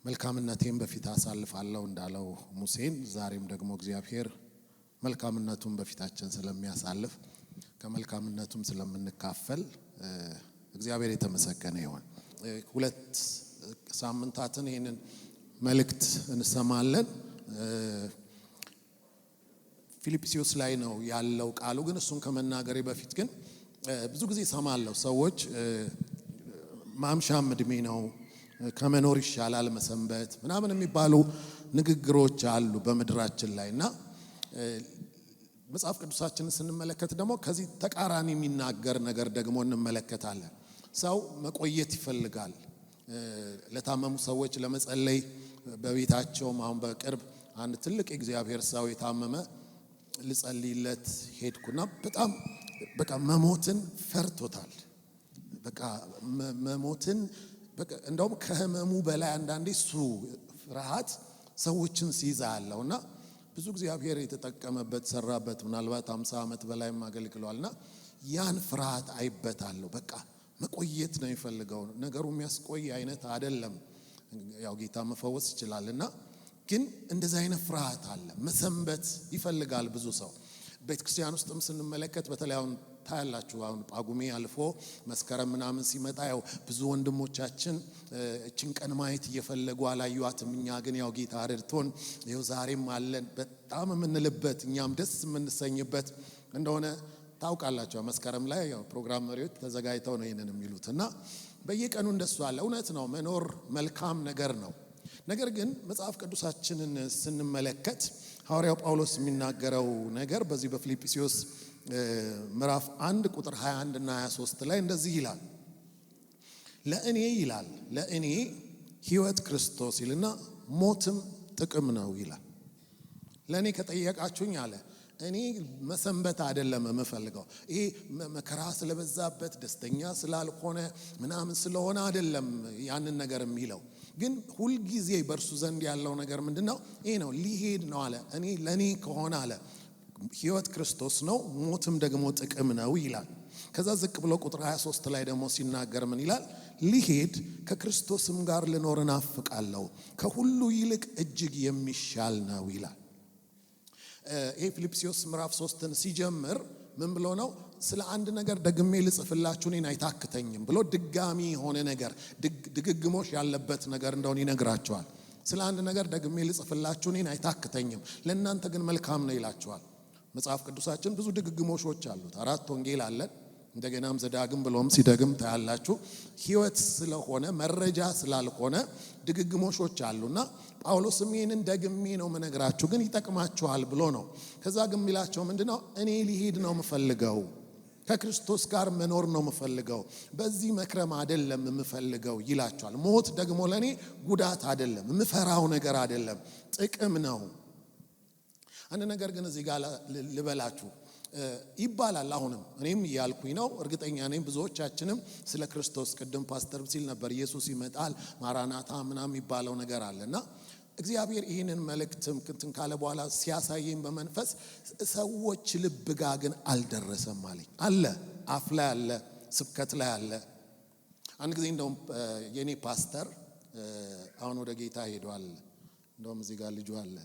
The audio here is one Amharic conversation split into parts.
መልካምነቴን በፊት አሳልፋለሁ እንዳለው ሙሴን ዛሬም ደግሞ እግዚአብሔር መልካምነቱን በፊታችን ስለሚያሳልፍ ከመልካምነቱም ስለምንካፈል እግዚአብሔር የተመሰገነ ይሁን። ሁለት ሳምንታትን ይሄንን መልእክት እንሰማለን። ፊልጵስዩስ ላይ ነው ያለው ቃሉ። ግን እሱን ከመናገሬ በፊት ግን ብዙ ጊዜ ሰማለሁ ሰዎች ማምሻም እድሜ ነው ከመኖር ይሻላል መሰንበት ምናምን የሚባሉ ንግግሮች አሉ በመድራችን ላይና መጽሐፍ ቅዱሳችንን ስንመለከት ደግሞ ከዚህ ተቃራኒ የሚናገር ነገር ደግሞ እንመለከታለን። ሰው መቆየት ይፈልጋል። ለታመሙ ሰዎች ለመጸለይ በቤታቸው አሁን በቅርብ አንድ ትልቅ እግዚአብሔር ሰው የታመመ ልጸልይለት ሄድኩና በቃ መሞትን ፈርቶታል። በቃ መሞትን እንደውም ከህመሙ በላይ አንዳንዴ እሱ ፍርሃት ሰዎችን ሲይዛለውና ብዙ እግዚአብሔር የተጠቀመበት ሰራበት። ምናልባት 50 ዓመት በላይም አገልግሏልና ያን ፍርሃት አይበታለሁ። በቃ መቆየት ነው የሚፈልገው። ነገሩ የሚያስቆይ አይነት አይደለም። ያው ጌታ መፈወስ ይችላልና ግን እንደዛ አይነት ፍርሃት አለ። መሰንበት ይፈልጋል ብዙ ሰው። ቤተክርስቲያን ውስጥም ስንመለከት በተለይ አሁን ታያላችሁ። አሁን ጳጉሜ አልፎ መስከረም ምናምን ሲመጣ ያው ብዙ ወንድሞቻችን እችን ቀን ማየት እየፈለጉ አላዩአትም። እኛ ግን ያው ጌታ ረድቶን ይኸው ዛሬም አለን። በጣም የምንልበት እኛም ደስ የምንሰኝበት እንደሆነ ታውቃላችሁ። መስከረም ላይ ያው ፕሮግራም መሪዎች ተዘጋጅተው ነው ይሄንን የሚሉትና በየቀኑ እንደሱ አለ። እውነት ነው፣ መኖር መልካም ነገር ነው። ነገር ግን መጽሐፍ ቅዱሳችንን ስንመለከት ሐዋርያው ጳውሎስ የሚናገረው ነገር በዚህ በፊልጵስዩስ ምዕራፍ 1 ቁጥር 21 እና 23 ላይ እንደዚህ ይላል። ለእኔ ሕይወት ክርስቶስ ይልና ሞትም ጥቅም ነው ይላል። ለእኔ ከጠየቃችሁኝ አለ እኔ መሰንበት አይደለም የምፈልገው። ይሄ መከራ ስለበዛበት ደስተኛ ስላልሆነ ምናምን ስለሆነ አይደለም ያንን ነገር የሚለው። ግን ሁል ጊዜ በእርሱ ዘንድ ያለው ነገር ምንድነው? ይሄ ነው፣ ሊሄድ ነው አለ። ለኔ ከሆነ አለ ሕይወት ክርስቶስ ነው፣ ሞትም ደግሞ ጥቅም ነው ይላል። ከዛ ዝቅ ብሎ ቁጥር 23 ላይ ደግሞ ሲናገር ምን ይላል? ሊሄድ ከክርስቶስም ጋር ልኖር እናፍቃለሁ፣ ከሁሉ ይልቅ እጅግ የሚሻል ነው ይላል። ይሄ ፊልጵስዩስ ምዕራፍ 3ን ሲጀምር ምን ብሎ ነው? ስለ አንድ ነገር ደግሜ ልጽፍላችሁ እኔን አይታክተኝም ብሎ ድጋሚ የሆነ ነገር ድግግሞሽ ያለበት ነገር እንደሆነ ይነግራቸዋል። ስለ አንድ ነገር ደግሜ ልጽፍላችሁ እኔን አይታክተኝም፣ ለእናንተ ግን መልካም ነው ይላቸዋል። መጽሐፍ ቅዱሳችን ብዙ ድግግሞሾች አሉት። 4 ወንጌል አለን። እንደገናም ዘዳግም ብሎም ሲደግም ታያላችሁ። ሕይወት ስለሆነ መረጃ ስላልሆነ ድግግሞሾች አሉና ጳውሎስም ይሄንን ደግሜ ነው መነግራችሁ ግን ይጠቅማችኋል ብሎ ነው። ከዛ ግን የሚላቸው ምንድነው? እኔ ሊሄድ ነው የምፈልገው፣ ከክርስቶስ ጋር መኖር ነው የምፈልገው፣ በዚህ መክረም አይደለም የምፈልገው ይላቸዋል። ሞት ደግሞ ለኔ ጉዳት አይደለም፣ የምፈራው ነገር አይደለም፣ ጥቅም ነው። አንድ ነገር ግን እዚህ ጋር ልበላችሁ ይባላል። አሁንም እኔም ያልኩኝ ነው፣ እርግጠኛ ነኝ ብዙዎቻችንም ስለ ክርስቶስ ቅድም ፓስተር ሲል ነበር ኢየሱስ ይመጣል ማራናታ ምናምን የሚባለው ነገር አለና እግዚአብሔር ይህንን መልእክትም እንትን ካለ በኋላ ሲያሳየኝ በመንፈስ ሰዎች ልብ ጋር ግን አልደረሰም አለኝ። አለ አፍ ላይ አለ፣ ስብከት ላይ አለ። አንድ ጊዜ እንደውም የኔ ፓስተር አሁን ወደ ጌታ ሄዷል። እንደውም እዚህ ጋር ልጁ አለ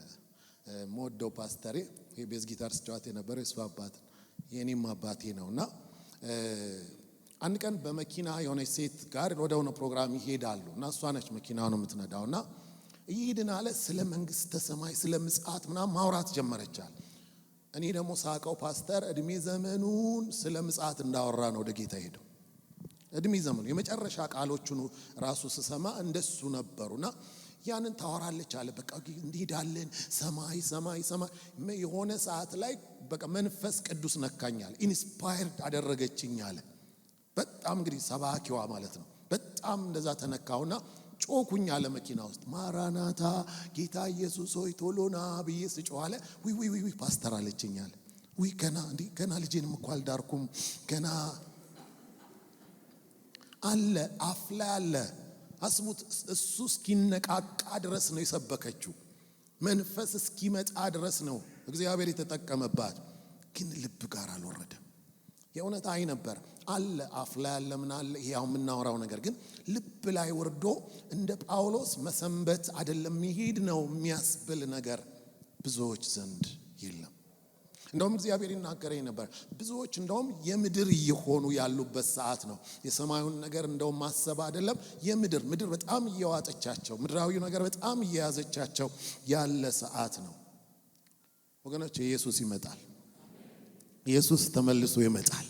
ሞዶ ፓስተሬ የቤዝ ጊታር ስጫወት የነበረ እሱ አባት የኔም አባቴ ነውና አንድ ቀን በመኪና የሆነች ሴት ጋር ወደሆነ ፕሮግራም ይሄዳሉ እና እሷ ነች መኪናውን የምትነዳውና ይሄድን አለ ስለ መንግስተ ሰማይ ስለ ምጽአት ምናምን ማውራት ጀመረቻል። እኔ ደግሞ ሳቀው ፓስተር እድሜ ዘመኑን ስለ ምጽአት እንዳወራ ነው ወደ ጌታ ሄደው። እድሜ ዘመኑ የመጨረሻ ቃሎቹን ራሱ ስሰማ እንደሱ ነበሩና ያንን ታወራለች አለ። በቃ እንዲዳለን ሰማይ ሰማይ ሰማይ የሆነ ሰዓት ላይ በቃ መንፈስ ቅዱስ ነካኛል፣ ኢንስፓየርድ አደረገችኝ አለ። በጣም እንግዲህ ሰባኪዋ ማለት ነው። በጣም እንደዛ ተነካውና ጮኩኝ አለ መኪና ውስጥ ማራናታ ጌታ ኢየሱስ ሆይ ቶሎና ብዬ ስጮህ አለ ዊ ፓስተር አለችኝ አለ። ገና ልጄንም እኮ አልዳርኩም ገና አለ አፍ ላይ አለ። አስቡት፣ እሱ እስኪነቃቃ ድረስ ነው የሰበከችው። መንፈስ እስኪመጣ ድረስ ነው እግዚአብሔር የተጠቀመባት። ግን ልብ ጋር አልወረደም። የእውነት አይ ነበር አለ አፍ ላይ ያለ ምን አለ ይሄው የምናወራው ነገር ግን ልብ ላይ ወርዶ እንደ ጳውሎስ መሰንበት አይደለም መሄድ ነው የሚያስብል ነገር ብዙዎች ዘንድ የለም። እንደውም እግዚአብሔር ይናገረኝ ነበር ብዙዎች እንደውም የምድር እየሆኑ ያሉበት ሰዓት ነው። የሰማዩን ነገር እንደውም ማሰብ አይደለም ምድር በጣም እየዋጠቻቸው ምድራዊው ነገር በጣም እየያዘቻቸው ያለ ሰዓት ነው። ወገኖች ኢየሱስ ይመጣል። ኢየሱስ ተመልሶ ይመጣል።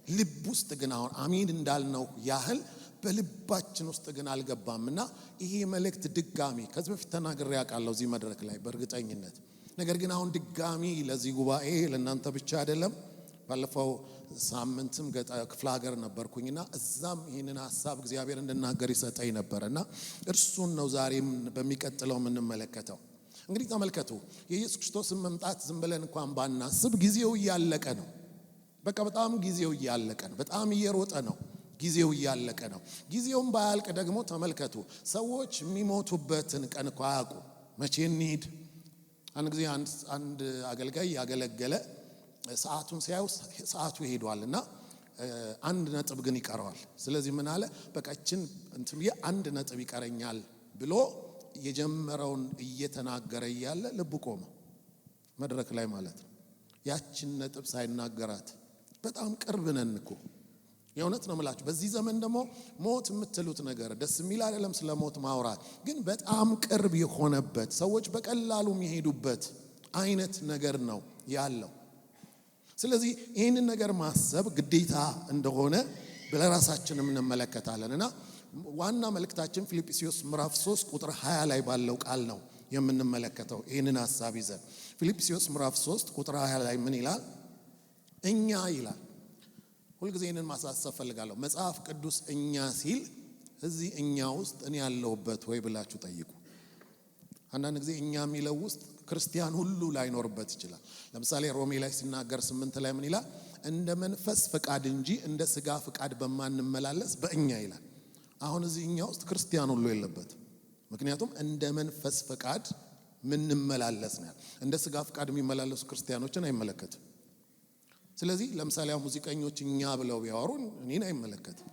ልብ ውስጥ ግን አሁን አሜን እንዳልነው ያህል በልባችን ውስጥ ግን አልገባምና ይሄ መልእክት ድጋሚ ከዚህ በፊት ተናግሬ ያውቃለሁ እዚህ መድረክ ላይ በእርግጠኝነት። ነገር ግን አሁን ድጋሚ ለዚህ ጉባኤ ለእናንተ ብቻ አይደለም። ባለፈው ሳምንትም ክፍለ ሀገር ነበርኩኝና እዛም ይህንን ሐሳብ እግዚአብሔር እንድናገር ይሰጠኝ ነበርና እርሱን ነው ዛሬም በሚቀጥለው የምንመለከተው። እንግዲህ ተመልከቱ የኢየሱስ ክርስቶስን መምጣት ዝም ብለን እንኳን ባናስብ ጊዜው እያለቀ ነው። በቃ በጣም ጊዜው እያለቀ ነው። በጣም እየሮጠ ነው። ጊዜው እያለቀ ነው። ጊዜውም ባያልቅ ደግሞ ተመልከቱ ሰዎች የሚሞቱበትን ቀን እንኳን አያውቁ። መቼ እንሂድ? አንድ ጊዜ አንድ አገልጋይ ያገለገለ ሰዓቱን ሲያዩ ሰዓቱ ሄዷልና አንድ ነጥብ ግን ይቀረዋል። ስለዚህ ምን አለ በቃ እችን እንትን አንድ ነጥብ ይቀረኛል ብሎ የጀመረውን እየተናገረ እያለ ልቡ ቆመ። መድረክ ላይ ማለት ነው። ያችን ነጥብ ሳይናገራት በጣም ቅርብ ነን እኮ የእውነት ነው የምላችሁ። በዚህ ዘመን ደግሞ ሞት የምትሉት ነገር ደስ የሚል አይደለም ስለ ሞት ማውራት፣ ግን በጣም ቅርብ የሆነበት ሰዎች በቀላሉ የሚሄዱበት አይነት ነገር ነው ያለው። ስለዚህ ይህንን ነገር ማሰብ ግዴታ እንደሆነ ለራሳችንም እንመለከታለንና ዋና መልእክታችን ፊልጵስዩስ ምዕራፍ 3 ቁጥር 20 ላይ ባለው ቃል ነው የምንመለከተው። ይህንን ሐሳብ ይዘን ፊልጵስዩስ ምዕራፍ 3 ቁጥር 20 ላይ ምን ይላል? እኛ ይላል። ሁልጊዜ ይህንን ማሳሰብ ፈልጋለሁ። መጽሐፍ ቅዱስ እኛ ሲል እዚህ እኛ ውስጥ እኔ ያለሁበት ወይ ብላችሁ ጠይቁ። አንዳንድ ጊዜ እኛ የሚለው ውስጥ ክርስቲያን ሁሉ ላይኖርበት ይችላል። ለምሳሌ ሮሜ ላይ ሲናገር 8 ላይ ምን ይላል? እንደ መንፈስ ፈቃድ እንጂ እንደ ሥጋ ፈቃድ በማንመላለስ በእኛ ይላል። አሁን እዚህ እኛ ውስጥ ክርስቲያን ሁሉ የለበት። ምክንያቱም እንደ መንፈስ ፈቃድ ምንመላለስ ነው። እንደ ሥጋ ፈቃድ የሚመላለሱ ክርስቲያኖችን አይመለከትም። ስለዚህ ለምሳሌ ሙዚቀኞች እኛ ብለው ቢያወሩ እኔን አይመለከትም።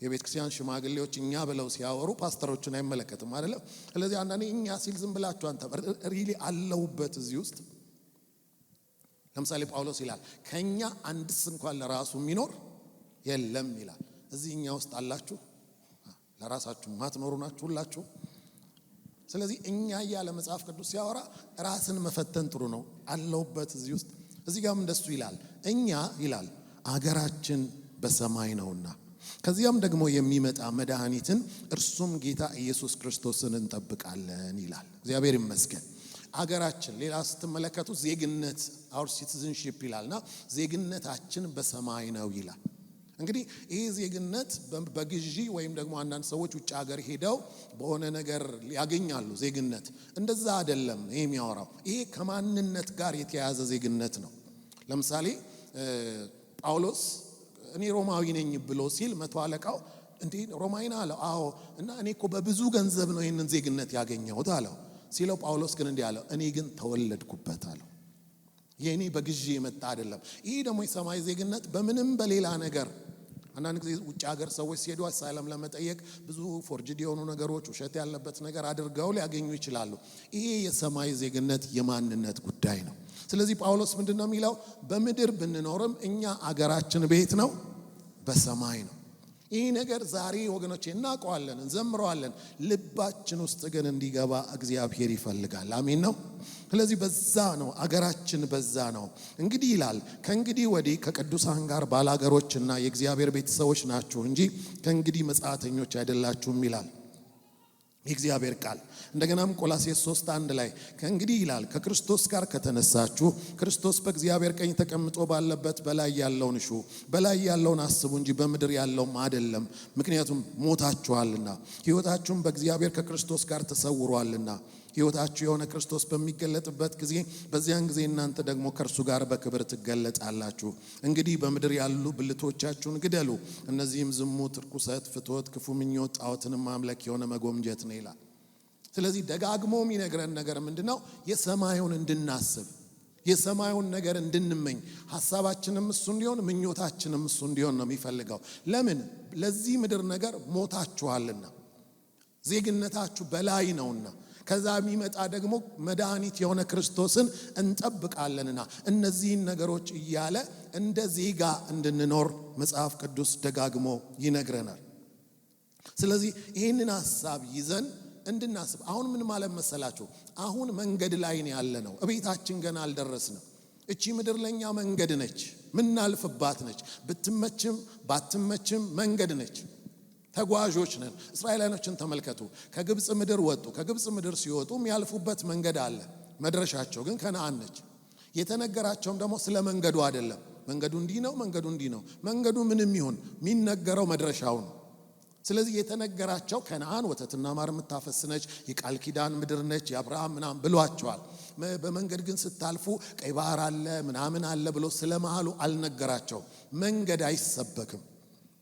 የቤተ ክርስቲያን ሽማግሌዎች እኛ ብለው ሲያወሩ ፓስተሮችን አይመለከትም አይደለም። ስለዚህ አንዳንዴ እኛ ሲል ዝም ብላችሁ አንተ ሪሊ አለውበት እዚህ ውስጥ። ለምሳሌ ጳውሎስ ይላል ከኛ አንድስ እንኳን ለራሱ የሚኖር የለም ይላል። እዚህ እኛ ውስጥ አላችሁ? ለራሳችሁ ማትኖሩ ናችሁ ሁላችሁ። ስለዚህ እኛ እያለ መጽሐፍ ቅዱስ ሲያወራ ራስን መፈተን ጥሩ ነው። አለውበት እዚህ ውስጥ። እዚህ ጋርም እንደሱ ይላል እኛ ይላል አገራችን በሰማይ ነውና ከዚያም ደግሞ የሚመጣ መድኃኒትን እርሱም ጌታ ኢየሱስ ክርስቶስን እንጠብቃለን ይላል። እግዚአብሔር ይመስገን። አገራችን ሌላ ስትመለከቱ ዜግነት our citizenship ይላልና ዜግነታችን በሰማይ ነው ይላል። እንግዲህ ይሄ ዜግነት በግዢ ወይም ደግሞ አንዳንድ ሰዎች ውጭ ሀገር ሄደው በሆነ ነገር ያገኛሉ ዜግነት። እንደዛ አይደለም ይሄ የሚያወራው። ይሄ ከማንነት ጋር የተያያዘ ዜግነት ነው። ለምሳሌ ጳውሎስ እኔ ሮማዊ ነኝ ብሎ ሲል መቶ አለቃው እንዴ ሮማዊ ነህ አለው። አዎ። እና እኔ እኮ በብዙ ገንዘብ ነው ይሄንን ዜግነት ያገኘሁት አለው። ሲለው ጳውሎስ ግን እንዲህ አለው እኔ ግን ተወለድኩበት አለው። የኔ በግዢ የመጣ አይደለም። ይሄ ደግሞ የሰማይ ዜግነት በምንም በሌላ ነገር አንዳንድ ጊዜ ውጭ ሀገር ሰዎች ሲሄዱ አሳይለም ለመጠየቅ ብዙ ፎርጅድ የሆኑ ነገሮች ውሸት ያለበት ነገር አድርገው ሊያገኙ ይችላሉ። ይሄ የሰማይ ዜግነት የማንነት ጉዳይ ነው። ስለዚህ ጳውሎስ ምንድነው የሚለው? በምድር ብንኖርም እኛ አገራችን ቤት ነው፣ በሰማይ ነው። ይህ ነገር ዛሬ ወገኖቼ እናውቀዋለን፣ እንዘምረዋለን። ልባችን ውስጥ ግን እንዲገባ እግዚአብሔር ይፈልጋል። አሜን ነው። ስለዚህ በዛ ነው አገራችን፣ በዛ ነው። እንግዲህ ይላል ከእንግዲህ ወዲህ ከቅዱሳን ጋር ባላገሮችና የእግዚአብሔር ቤተሰቦች ናችሁ እንጂ ከእንግዲህ መጻተኞች አይደላችሁም ይላል የእግዚአብሔር ቃል። እንደገናም ቆላስይስ 3:1 ላይ ከእንግዲህ ይላል ከክርስቶስ ጋር ከተነሳችሁ ክርስቶስ በእግዚአብሔር ቀኝ ተቀምጦ ባለበት በላይ ያለውን እሹ፣ በላይ ያለውን አስቡ እንጂ በምድር ያለውም አይደለም። ምክንያቱም ሞታችኋልና ሕይወታችሁም በእግዚአብሔር ከክርስቶስ ጋር ተሰውሯልና። ሕይወታችሁ የሆነ ክርስቶስ በሚገለጥበት ጊዜ በዚያን ጊዜ እናንተ ደግሞ ከእርሱ ጋር በክብር ትገለጣላችሁ። እንግዲህ በምድር ያሉ ብልቶቻችሁን ግደሉ። እነዚህም ዝሙት፣ ርኩሰት፣ ፍትወት፣ ክፉ ምኞት፣ ጣዖትንም ማምለክ የሆነ መጎምጀት ነው ይላል። ስለዚህ ደጋግሞ የሚነግረን ነገር ምንድነው? የሰማዩን እንድናስብ የሰማዩን ነገር እንድንመኝ ሐሳባችንም እሱ እንዲሆን ምኞታችንም እሱ እንዲሆን ነው የሚፈልገው። ለምን? ለዚህ ምድር ነገር ሞታችኋልና ዜግነታችሁ በላይ ነውና ከዛ የሚመጣ ደግሞ መድኃኒት የሆነ ክርስቶስን እንጠብቃለንና እነዚህን ነገሮች እያለ እንደ ዜጋ እንድንኖር መጽሐፍ ቅዱስ ደጋግሞ ይነግረናል። ስለዚህ ይህንን ሐሳብ ይዘን እንድናስብ አሁን ምን ማለት መሰላችሁ? አሁን መንገድ ላይ ነው ያለነው። እቤታችን ገና አልደረስንም። እቺ ምድር ለኛ መንገድ ነች፣ ምናልፍባት ነች። ብትመችም ባትመችም መንገድ ነች። ተጓዦች ነን። እስራኤላውያኖችን ተመልከቱ። ከግብጽ ምድር ወጡ። ከግብጽ ምድር ሲወጡ የሚያልፉበት መንገድ አለ። መድረሻቸው ግን ከነዓን ነች። የተነገራቸውም ደግሞ ስለ መንገዱ አይደለም። መንገዱ እንዲህ ነው፣ መንገዱ እንዲህ ነው። መንገዱ ምንም ይሁን የሚነገረው መድረሻው ነው። ስለዚህ የተነገራቸው ከነዓን ወተትና ማር የምታፈስ ነች፣ የቃል ኪዳን ምድር ነች፣ የአብርሃም ምናምን ብሏቸዋል። በመንገድ ግን ስታልፉ ቀይ ባህር አለ ምናምን አለ ብሎ ስለመሃሉ አልነገራቸው። መንገድ አይሰበክም።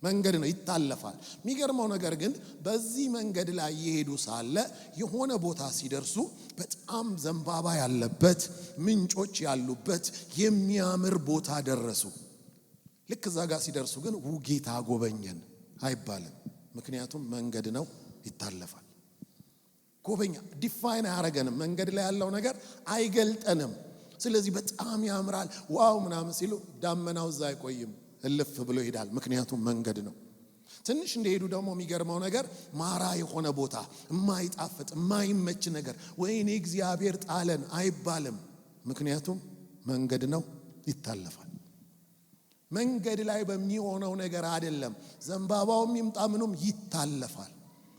መንገድ ነው፣ ይታለፋል። የሚገርመው ነገር ግን በዚህ መንገድ ላይ እየሄዱ ሳለ የሆነ ቦታ ሲደርሱ በጣም ዘንባባ ያለበት ምንጮች ያሉበት የሚያምር ቦታ ደረሱ። ልክ እዛ ጋር ሲደርሱ ግን ጌታ ጎበኘን አይባልም። ምክንያቱም መንገድ ነው፣ ይታለፋል። ጎበኛ ዲፋይን አያረገንም። መንገድ ላይ ያለው ነገር አይገልጠንም። ስለዚህ በጣም ያምራል ዋው ምናምን ሲሉ ዳመናው እዛ አይቆይም፣ እልፍ ብሎ ይሄዳል። ምክንያቱም መንገድ ነው። ትንሽ እንደሄዱ ደግሞ የሚገርመው ነገር ማራ የሆነ ቦታ፣ የማይጣፍጥ የማይመች ነገር ወይኔ እግዚአብሔር ጣለን አይባልም። ምክንያቱም መንገድ ነው፣ ይታለፋል። መንገድ ላይ በሚሆነው ነገር አይደለም። ዘንባባውም ይምጣ ምኑም ይታለፋል።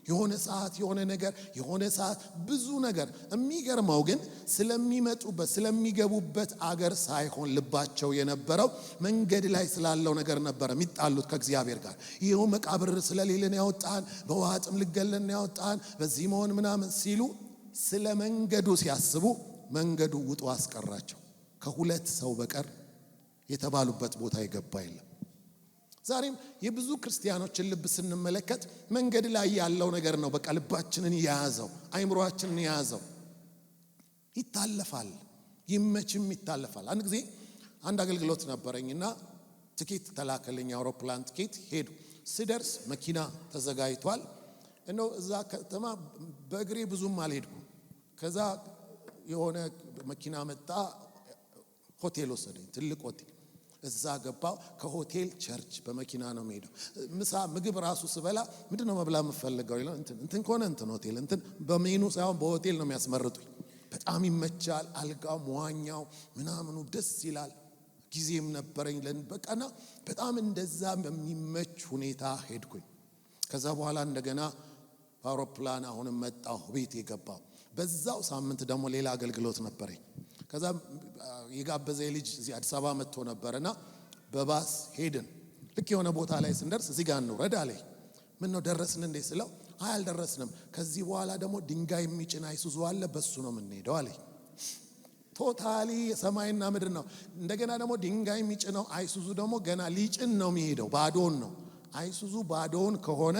የሆነ ሰዓት የሆነ ነገር የሆነ ሰዓት ብዙ ነገር። የሚገርመው ግን ስለሚመጡበት ስለሚገቡበት አገር ሳይሆን ልባቸው የነበረው መንገድ ላይ ስላለው ነገር ነበር የሚጣሉት ከእግዚአብሔር ጋር። ይሄው መቃብር ስለሌለን ያወጣን፣ በውሃ ጥም ልገለን ያወጣን፣ በዚህ መሆን ምናምን ሲሉ ስለ መንገዱ ሲያስቡ መንገዱ ውጦ አስቀራቸው። ከሁለት ሰው በቀር የተባሉበት ቦታ የገባ የለም። ዛሬም የብዙ ክርስቲያኖችን ልብ ስንመለከት መንገድ ላይ ያለው ነገር ነው በቃ ልባችንን የያዘው፣ አይምሮአችንን የያዘው። ይታለፋል፣ ይመችም ይታለፋል። አንድ ጊዜ አንድ አገልግሎት ነበረኝና ትኬት ተላከልኝ፣ አውሮፕላን ትኬት። ሄዱ። ስደርስ መኪና ተዘጋጅቷል። እዛ ከተማ በእግሬ ብዙም አልሄድኩም። ከዛ የሆነ መኪና መጣ፣ ሆቴል ወሰደኝ፣ ትልቅ ሆቴል። እዛ ገባው። ከሆቴል ቸርች በመኪና ነው የሚሄደው። ምሳ ምግብ ራሱ ስበላ ምንድነው መብላ የምፈልገው ይላል። እንትን ከሆነ እንትን ሆቴል እንትን በሜኑ ሳይሆን በሆቴል ነው የሚያስመርጡኝ። በጣም ይመቻል። አልጋው፣ መዋኛው ምናምኑ ደስ ይላል። ጊዜም ነበረኝ በቃና በጣም እንደዛ በሚመች ሁኔታ ሄድኩኝ። ከዛ በኋላ እንደገና በአውሮፕላን አሁንም መጣሁ፣ ቤት የገባው። በዛው ሳምንት ደግሞ ሌላ አገልግሎት ነበረኝ። ከዛ የጋበዘ ልጅ እዚህ አዲስ አበባ መጥቶ ነበርና በባስ ሄድን። ልክ የሆነ ቦታ ላይ ስንደርስ እዚህ ጋር እንውረድ አለኝ። ምን ነው ደረስን እንዴ ስለው አይ አልደረስንም፣ ከዚህ በኋላ ደግሞ ድንጋይ የሚጭን አይሱዙ አለ፣ በሱ ነው የምንሄደው አለኝ። ቶታሊ የሰማይና ምድር ነው። እንደገና ደግሞ ድንጋይ የሚጭነው አይሱዙ ደግሞ ገና ሊጭን ነው የሚሄደው፣ ባዶውን ነው። አይሱዙ ባዶውን ከሆነ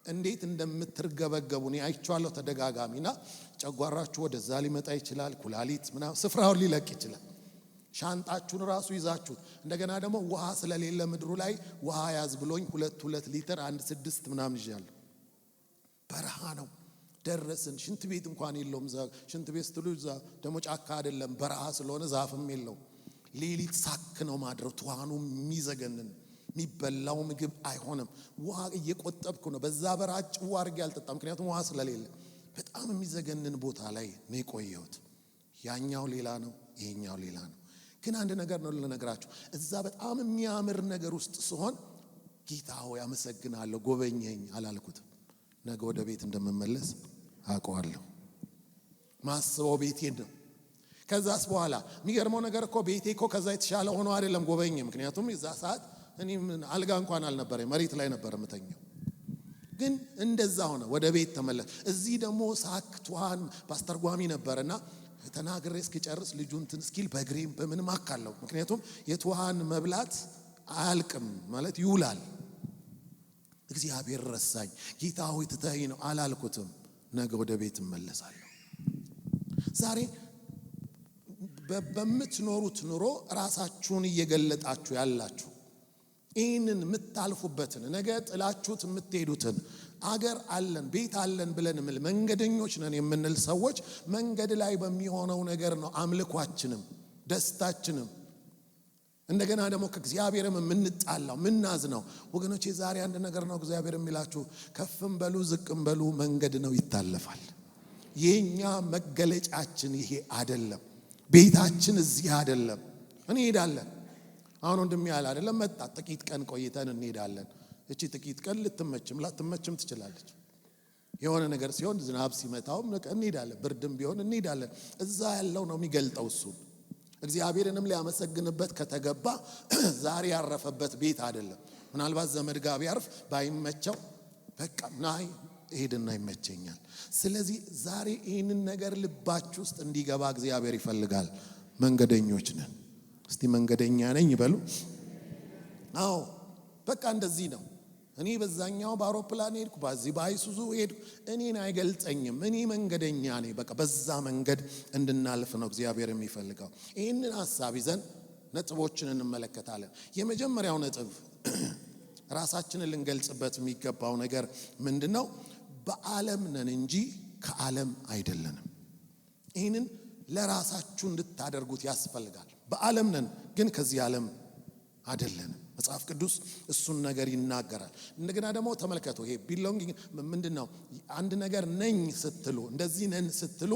እንዴት እንደምትርገበገቡ እኔ አይቻለሁ ተደጋጋሚና። ጨጓራችሁ ወደዛ ሊመጣ ይችላል፣ ኩላሊት ምናምን ስፍራውን ሊለቅ ይችላል። ሻንጣችሁን ራሱ ይዛችሁት እንደገና ደግሞ ውሃ ስለሌለ ምድሩ ላይ ውሃ ያዝ ብሎኝ 2 ሊትር 1.6 ምናምን ይዣለሁ። በረሃ ነው። ደረስን። ሽንት ቤት እንኳን የለውም። ሽንት ቤት ስትሉ ደግሞ ጫካ አይደለም፣ በረሃ ስለሆነ ዛፍም የለውም። ሌሊት ሳክ ነው ማድረው። ትዋኑ የሚዘገንን የሚበላው ምግብ አይሆንም። ውሃ እየቆጠብኩ ነው። በዛ በረሃ ጭዋ አድርጌ አልጠጣም፣ ምክንያቱም ውሃ ስለሌለ። በጣም የሚዘገንን ቦታ ላይ ነው የቆየሁት። ያኛው ሌላ ነው፣ ይሄኛው ሌላ ነው። ግን አንድ ነገር ነው ልነግራችሁ። እዛ በጣም የሚያምር ነገር ውስጥ ሲሆን ጌታ ሆይ አመሰግናለሁ ጎበኘኝ አላልኩትም። ነገ ወደ ቤት እንደምመለስ አውቀዋለሁ። ማስበው ቤቴን ነው። ከዛስ በኋላ የሚገርመው ነገር እኮ ቤቴ እኮ ከዛ የተሻለ ሆኖ አይደለም ጎበኘ። ምክንያቱም የዛ ሰዓት እኔ አልጋ እንኳን አልነበረኝ፣ መሬት ላይ ነበር የምተኛው። ግን እንደዛ ሆነ። ወደ ቤት ተመለስ። እዚህ ደግሞ ሳክቷን ባስተርጓሚ ነበርና ተናግሬ እስኪጨርስ ልጁ እንትን እስኪል በእግሬም በምንም አካለው። ምክንያቱም የትዋን መብላት አያልቅም ማለት ይውላል። እግዚአብሔር ረሳኝ፣ ጌታ ሆይ ትተኸኝ ነው አላልኩትም። ነገ ወደ ቤት እመለሳለሁ። ዛሬ በምትኖሩት ኑሮ ራሳችሁን እየገለጣችሁ ያላችሁ ይህንን የምታልፉበትን ነገ ጥላችሁት የምትሄዱትን አገር አለን ቤት አለን ብለን መንገደኞች ነን የምንል ሰዎች መንገድ ላይ በሚሆነው ነገር ነው አምልኳችንም ደስታችንም እንደገና ደግሞ ከእግዚአብሔርም የምንጣላው ምናዝነው። ወገኖቼ ዛሬ አንድ ነገር ነው እግዚአብሔር የሚላችሁ፣ ከፍም በሉ ዝቅም በሉ መንገድ ነው ይታለፋል። የኛ መገለጫችን ይሄ አይደለም። ቤታችን እዚህ አይደለም። እንሄዳለን። አሁን ወንድም ያለ አይደለም መጣ ጥቂት ቀን ቆይተን እንሄዳለን። እቺ ጥቂት ቀን ልትመችም ላትመችም ትችላለች። የሆነ ነገር ሲሆን ዝናብ ሲመታውም እንሄዳለን፣ ብርድም ቢሆን እንሄዳለን። እዛ ያለው ነው የሚገልጠው እሱ። እግዚአብሔርንም ሊያመሰግንበት ከተገባ ዛሬ ያረፈበት ቤት አይደለም። ምናልባት ዘመድ ጋር ቢያርፍ ባይመቸው በቃ ናይ ሄድና ይመቸኛል። ስለዚህ ዛሬ ይህንን ነገር ልባችሁ ውስጥ እንዲገባ እግዚአብሔር ይፈልጋል። መንገደኞች ነን። እስቲ መንገደኛ ነኝ ይበሉ። አዎ በቃ እንደዚህ ነው። እኔ በዛኛው በአውሮፕላን ሄድኩ፣ በዚህ በአይሱዙ ሄድኩ፣ እኔን አይገልጸኝም። እኔ መንገደኛ ነኝ። በቃ በዛ መንገድ እንድናልፍ ነው እግዚአብሔር የሚፈልገው። ይህንን ሐሳብ ይዘን ነጥቦችን እንመለከታለን። የመጀመሪያው ነጥብ ራሳችንን ልንገልጽበት የሚገባው ነገር ምንድነው? በዓለም ነን እንጂ ከዓለም አይደለንም። ይህንን ለራሳችሁ እንድታደርጉት ያስፈልጋል። በዓለም ነን ግን ከዚህ ዓለም አይደለንም። መጽሐፍ ቅዱስ እሱን ነገር ይናገራል። እንደገና ደግሞ ተመልከቱ፣ ይሄ ቢሎንጊንግ ምንድነው? አንድ ነገር ነኝ ስትሉ እንደዚህ ነን ስትሉ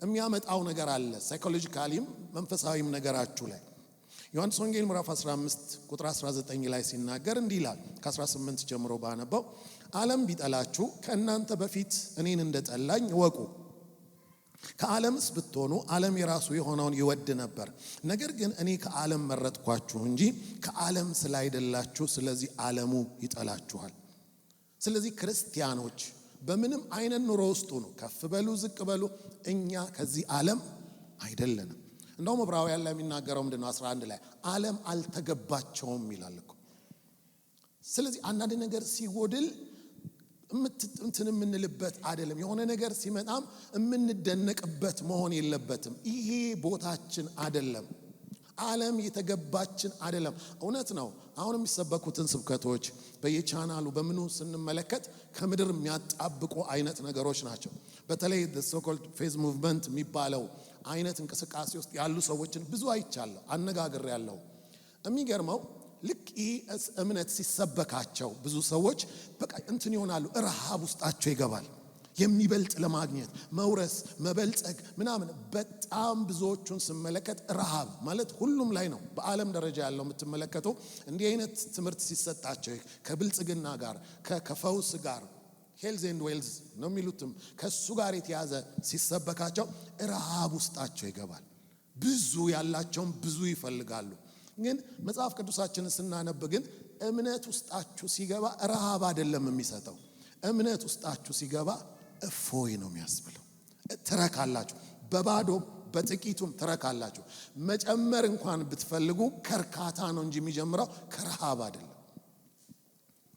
የሚያመጣው ነገር አለ፣ ሳይኮሎጂካሊም መንፈሳዊም ነገራችሁ ላይ። ዮሐንስ ወንጌል ምዕራፍ 15 ቁጥር 19 ላይ ሲናገር እንዲህ ይላል። ከ18 ጀምሮ ባነበው ዓለም ቢጠላችሁ ከእናንተ በፊት እኔን እንደጠላኝ እወቁ። ከዓለምስ ብትሆኑ ዓለም የራሱ የሆነውን ይወድ ነበር። ነገር ግን እኔ ከዓለም መረጥኳችሁ እንጂ ከዓለም ስላይደላችሁ፣ ስለዚህ ዓለሙ ይጠላችኋል። ስለዚህ ክርስቲያኖች በምንም አይነት ኑሮ ውስጥ ነው፣ ከፍ በሉ ዝቅ በሉ፣ እኛ ከዚህ ዓለም አይደለንም። እንደውም ዕብራውያን ላይ የሚናገረው ምንድነው? 11 ላይ ዓለም አልተገባቸውም ይላል እኮ። ስለዚህ አንዳንድ ነገር ሲጎድል እንትን የምንልበት አይደለም። የሆነ ነገር ሲመጣም የምንደነቅበት መሆን የለበትም። ይሄ ቦታችን አይደለም። ዓለም የተገባችን አይደለም። እውነት ነው። አሁን የሚሰበኩትን ስብከቶች በየቻናሉ በምኑ ስንመለከት ከምድር የሚያጣብቁ አይነት ነገሮች ናቸው። በተለይ the so-called faith movement የሚባለው አይነት እንቅስቃሴ ውስጥ ያሉ ሰዎችን ብዙ አይቻለሁ፣ አነጋግሬያለሁ። የሚገርመው ልክ ይህ እምነት ሲሰበካቸው ብዙ ሰዎች በቃ እንትን ይሆናሉ፣ ረሃብ ውስጣቸው ይገባል። የሚበልጥ ለማግኘት መውረስ፣ መበልጸግ ምናምን። በጣም ብዙዎቹን ስመለከት ረሃብ ማለት ሁሉም ላይ ነው። በዓለም ደረጃ ያለው የምትመለከቱ እንዲህ አይነት ትምህርት ሲሰጣቸው ከብልጽግና ጋር ከፈውስ ጋር ሄልዝ ኤንድ ዌልዝ ነው የሚሉትም ከሱ ጋር የተያዘ ሲሰበካቸው ረሃብ ውስጣቸው ይገባል። ብዙ ያላቸውን ብዙ ይፈልጋሉ። ግን መጽሐፍ ቅዱሳችንን ስናነብ ግን እምነት ውስጣችሁ ሲገባ ረሃብ አይደለም የሚሰጠው። እምነት ውስጣችሁ ሲገባ እፎይ ነው የሚያስብለው። ትረካላችሁ፣ በባዶም በጥቂቱም ትረካላችሁ። መጨመር እንኳን ብትፈልጉ ከርካታ ነው እንጂ የሚጀምረው ከረሃብ አይደለም።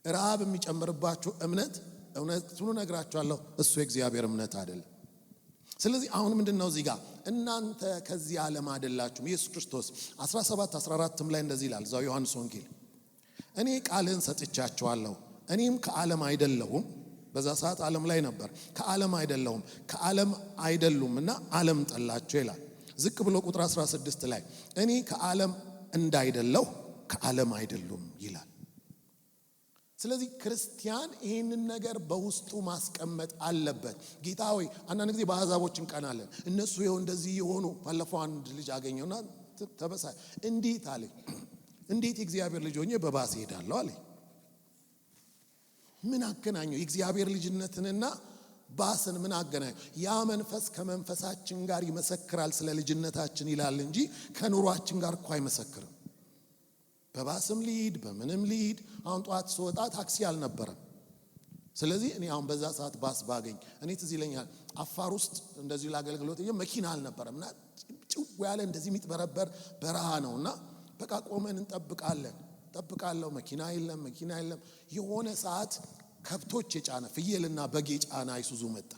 ረሃብ የሚጨምርባችሁ እውነቱን እነግራችኋለሁ፣ እሱ የእግዚአብሔር እምነት አይደለም። ስለዚህ አሁን ምንድነው እዚህ ጋር እናንተ ከዚህ ዓለም አይደላችሁም። ኢየሱስ ክርስቶስ 17:14 ላይ እንደዚህ ይላል እዛው ዮሐንስ ወንጌል፣ እኔ ቃልን ሰጥቻችኋለሁ፣ እኔም ከዓለም አይደለሁም። በዛ ሰዓት ዓለም ላይ ነበር። ከዓለም አይደለሁም፣ ከዓለም አይደሉምና ዓለም ጠላቸው ይላል። ዝቅ ብሎ ቁጥር 16 ላይ እኔ ከዓለም እንዳይደለሁ ከዓለም አይደሉም ይላል። ስለዚህ ክርስቲያን ይህንን ነገር በውስጡ ማስቀመጥ አለበት። ጌታ ሆይ አንዳንድ ጊዜ በአሕዛቦች እንቀናለን። እነሱ ይኸው እንደዚህ የሆኑ። ባለፈው አንድ ልጅ አገኘውና ተበሳይ። እንዴት አለኝ፣ እንዴት የእግዚአብሔር ልጅ ሆኜ በባስ ሄዳለሁ አለኝ። ምን አገናኘው? የእግዚአብሔር ልጅነትንና ባስን ምን አገናኘው? ያ መንፈስ ከመንፈሳችን ጋር ይመሰክራል ስለ ልጅነታችን ይላል እንጂ ከኑሯችን ጋር እኮ አይመሰክርም። በባስም ሊድ በምንም ሊድ። አሁን ጧት ስወጣ ታክሲ አልነበረም። ስለዚህ እኔ አሁን በዛ ሰዓት ባስ ባገኝ እኔ ትዝ ይለኛል አፋር ውስጥ እንደዚህ ለአገልግሎት መኪና አልነበረምና ጭው ያለ እንደዚህ የሚጥበረበር በረሃ ነውና በቃ ቆመን እንጠብቃለሁ። መኪና የለም። የሆነ ሰዓት ከብቶች የጫነ ፍየልና በግ የጫነ አይሱዙ መጣ።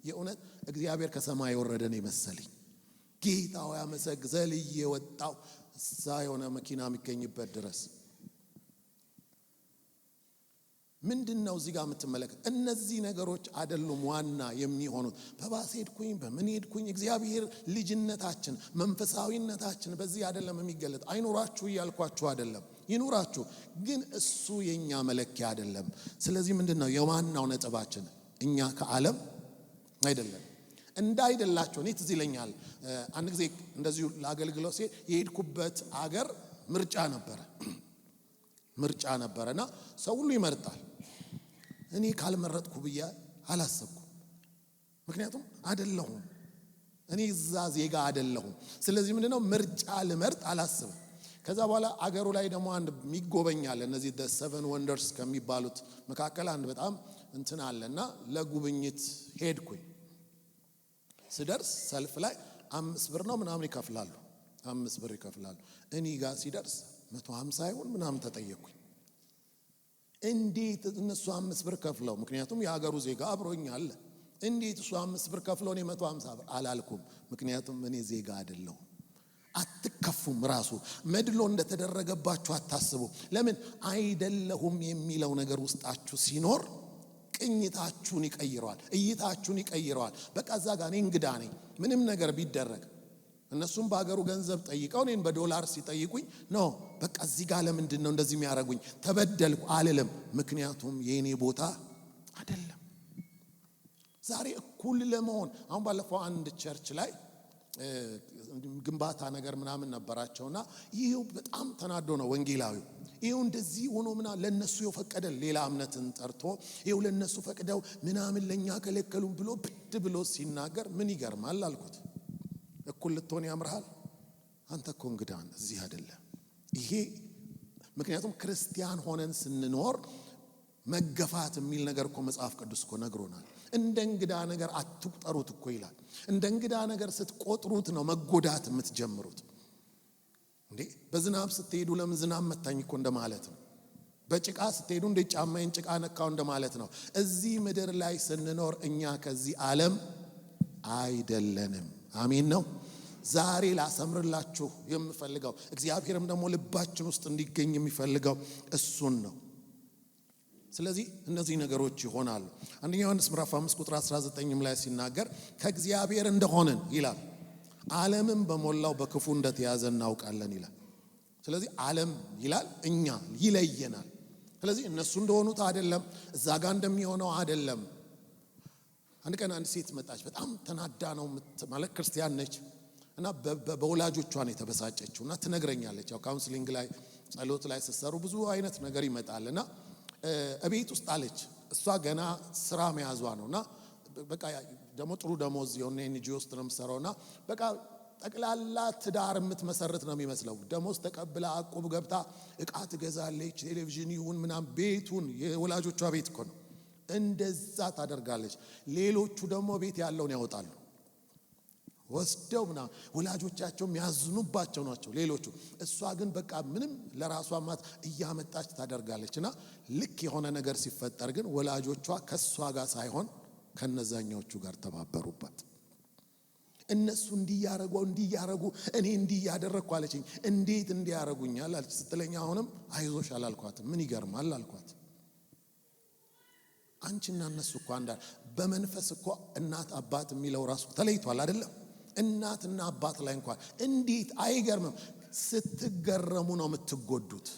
የእውነት እግዚአብሔር ከሰማይ የወረደ ነው መሰለኝ። ጌታው ያመሰግዘል እየወጣው እዛ የሆነ መኪና የሚገኝበት ድረስ ምንድነው እዚህ ጋር የምትመለከት? እነዚህ ነገሮች አይደሉም ዋና የሚሆኑት። በባስ ሄድኩኝ በምን ሄድኩኝ እግዚአብሔር ልጅነታችን መንፈሳዊነታችን በዚህ አይደለም የሚገለጥ። አይኑራችሁ እያልኳችሁ አይደለም፣ ይኑራችሁ፣ ግን እሱ የኛ መለኪያ አይደለም። ስለዚህ ምንድነው የዋናው ነጥባችን? እኛ ከዓለም አይደለም እንዳይደላችሁ። እኔ ትዝ ይለኛል አንድ ጊዜ እንደዚሁ ላገልግለው ሲሄድ የሄድኩበት አገር ምርጫ ነበረና ሰው ሁሉ ይመርጣል። እኔ ካልመረጥኩ ብዬ አላሰብኩም። ምክንያቱም አይደለሁም፣ እኔ እዛ ዜጋ አይደለሁም። ስለዚህ ምንድነው ምርጫ ልመርጥ አላስብም። ከዛ በኋላ አገሩ ላይ ደግሞ አንድ የሚጎበኛል እነዚህ the seven wonders ከሚባሉት መካከል አንድ በጣም እንትን አለና ለጉብኝት ሄድኩኝ። ስደርስ ሰልፍ ላይ 5 ብር ነው ምናምን ይከፍላሉ። 5 ብር ይከፍላሉ። እኔ ጋር ሲደርስ 150 ይሁን ምናምን ተጠየቅኩኝ። እንዴት እነሱ 5 ብር ከፍለው፣ ምክንያቱም የሀገሩ ዜጋ አብሮኝ አለ። እንዴት እሱ 5 ብር ከፍለው እኔ 150 ብር አላልኩም? ምክንያቱም እኔ ዜጋ አይደለሁም። አትከፉም። ራሱ መድሎ እንደተደረገባችሁ አታስቡ። ለምን አይደለሁም የሚለው ነገር ውስጣችሁ ሲኖር ቅኝታችሁን ይቀይረዋል፣ እይታችሁን ይቀይረዋል። በቃ እዛ ጋር እኔ እንግዳ ነኝ ምንም ነገር ቢደረግ። እነሱም በአገሩ ገንዘብ ጠይቀው እኔን በዶላር ሲጠይቁኝ ነው በቃ እዚህ ጋር ለምንድን ነው እንደዚህ የሚያደርጉኝ? ተበደልኩ አልልም፣ ምክንያቱም የኔ ቦታ አይደለም። ዛሬ እኩል ለመሆን አሁን ባለፈው አንድ ቸርች ላይ ግንባታ ነገር ምናምን ነበራቸውና ይሄው በጣም ተናዶ ነው ወንጌላዊው። ይሄው እንደዚህ ሆኖ ምናምን ለነሱ የፈቀደ ሌላ እምነትን ጠርቶ ይሄው ለነሱ ፈቅደው ምናምን ለኛ ከለከሉን ብሎ ብድ ብሎ ሲናገር ምን ይገርማል አልኩት። እኩል ልትሆን ያምርሃል? አንተ እኮ እንግዳ ነህ፣ እዚህ አይደለም ይሄ። ምክንያቱም ክርስቲያን ሆነን ስንኖር መገፋት የሚል ነገር እኮ መጽሐፍ ቅዱስ እኮ ነግሮናል። እንደ እንግዳ ነገር አትቁጠሩት እኮ ይላል። እንደ እንግዳ ነገር ስትቆጥሩት ነው መጎዳት የምትጀምሩት። እንዴ በዝናብ ስትሄዱ ለምን ዝናብ መታኝ እኮ እንደማለት ነው። በጭቃ ስትሄዱ እንደ ጫማዬን ጭቃ ነካው እንደማለት ነው። እዚህ ምድር ላይ ስንኖር እኛ ከዚህ ዓለም አይደለንም። አሜን ነው። ዛሬ ላሰምርላችሁ የምፈልገው እግዚአብሔርም ደግሞ ልባችን ውስጥ እንዲገኝ የሚፈልገው እሱን ነው። ስለዚህ እነዚህ ነገሮች ይሆናሉ። አንደኛ ዮሐንስ ምዕራፍ 5 ቁጥር 19 ላይ ሲናገር ከእግዚአብሔር እንደሆነን ይላል፣ ዓለምም በሞላው በክፉ እንደተያዘ እናውቃለን ይላል። ስለዚህ ዓለም ይላል እኛ ይለየናል። ስለዚህ እነሱ እንደሆኑት አይደለም፣ እዛ ጋር እንደሚሆነው አይደለም። አንድ ቀን አንድ ሴት መጣች። በጣም ተናዳ ነው ማለት ክርስቲያን ነች እና በወላጆቿ ነው የተበሳጨችውና ትነግረኛለች። ያው ካውንስሊንግ ላይ ጸሎት ላይ ስትሰሩ ብዙ አይነት ነገር ይመጣልና እቤት ውስጥ አለች። እሷ ገና ስራ መያዟ ነውና በቃ ደግሞ ጥሩ ደሞዝ የሆነ ኤንጂ ውስጥ ነው የምትሰራውና በቃ ጠቅላላ ትዳር የምትመሰርት ነው የሚመስለው። ደሞዝ ተቀብላ አቁብ ገብታ እቃ ትገዛለች፣ ቴሌቪዥን ይሁን ምናምን ቤቱን የወላጆቿ ቤት እኮ ነው እንደዛ ታደርጋለች። ሌሎቹ ደግሞ ቤት ያለውን ያወጣሉ ወስደው ምናምን ወላጆቻቸው የሚያዝኑባቸው ናቸው ሌሎቹ። እሷ ግን በቃ ምንም ለራሷ ማት እያመጣች ታደርጋለችና ልክ የሆነ ነገር ሲፈጠር ግን ወላጆቿ ከሷ ጋር ሳይሆን ከነዛኛዎቹ ጋር ተባበሩባት። እነሱ እንዲያረጉ እኔ እንዲያደረኩ አለችኝ። እንዴት እንዲያረጉኛል አለች ስትለኝ አሁንም አይዞሽ አላልኳትም። ምን ይገርማል አልኳት። አንቺና እነሱ እኮ አንዳ በመንፈስ እኮ እናት አባት የሚለው ራሱ ተለይቷል አይደለም? እናትና አባት ላይ እንኳን እንዴት አይገርምም? ስትገረሙ ነው የምትጎዱት።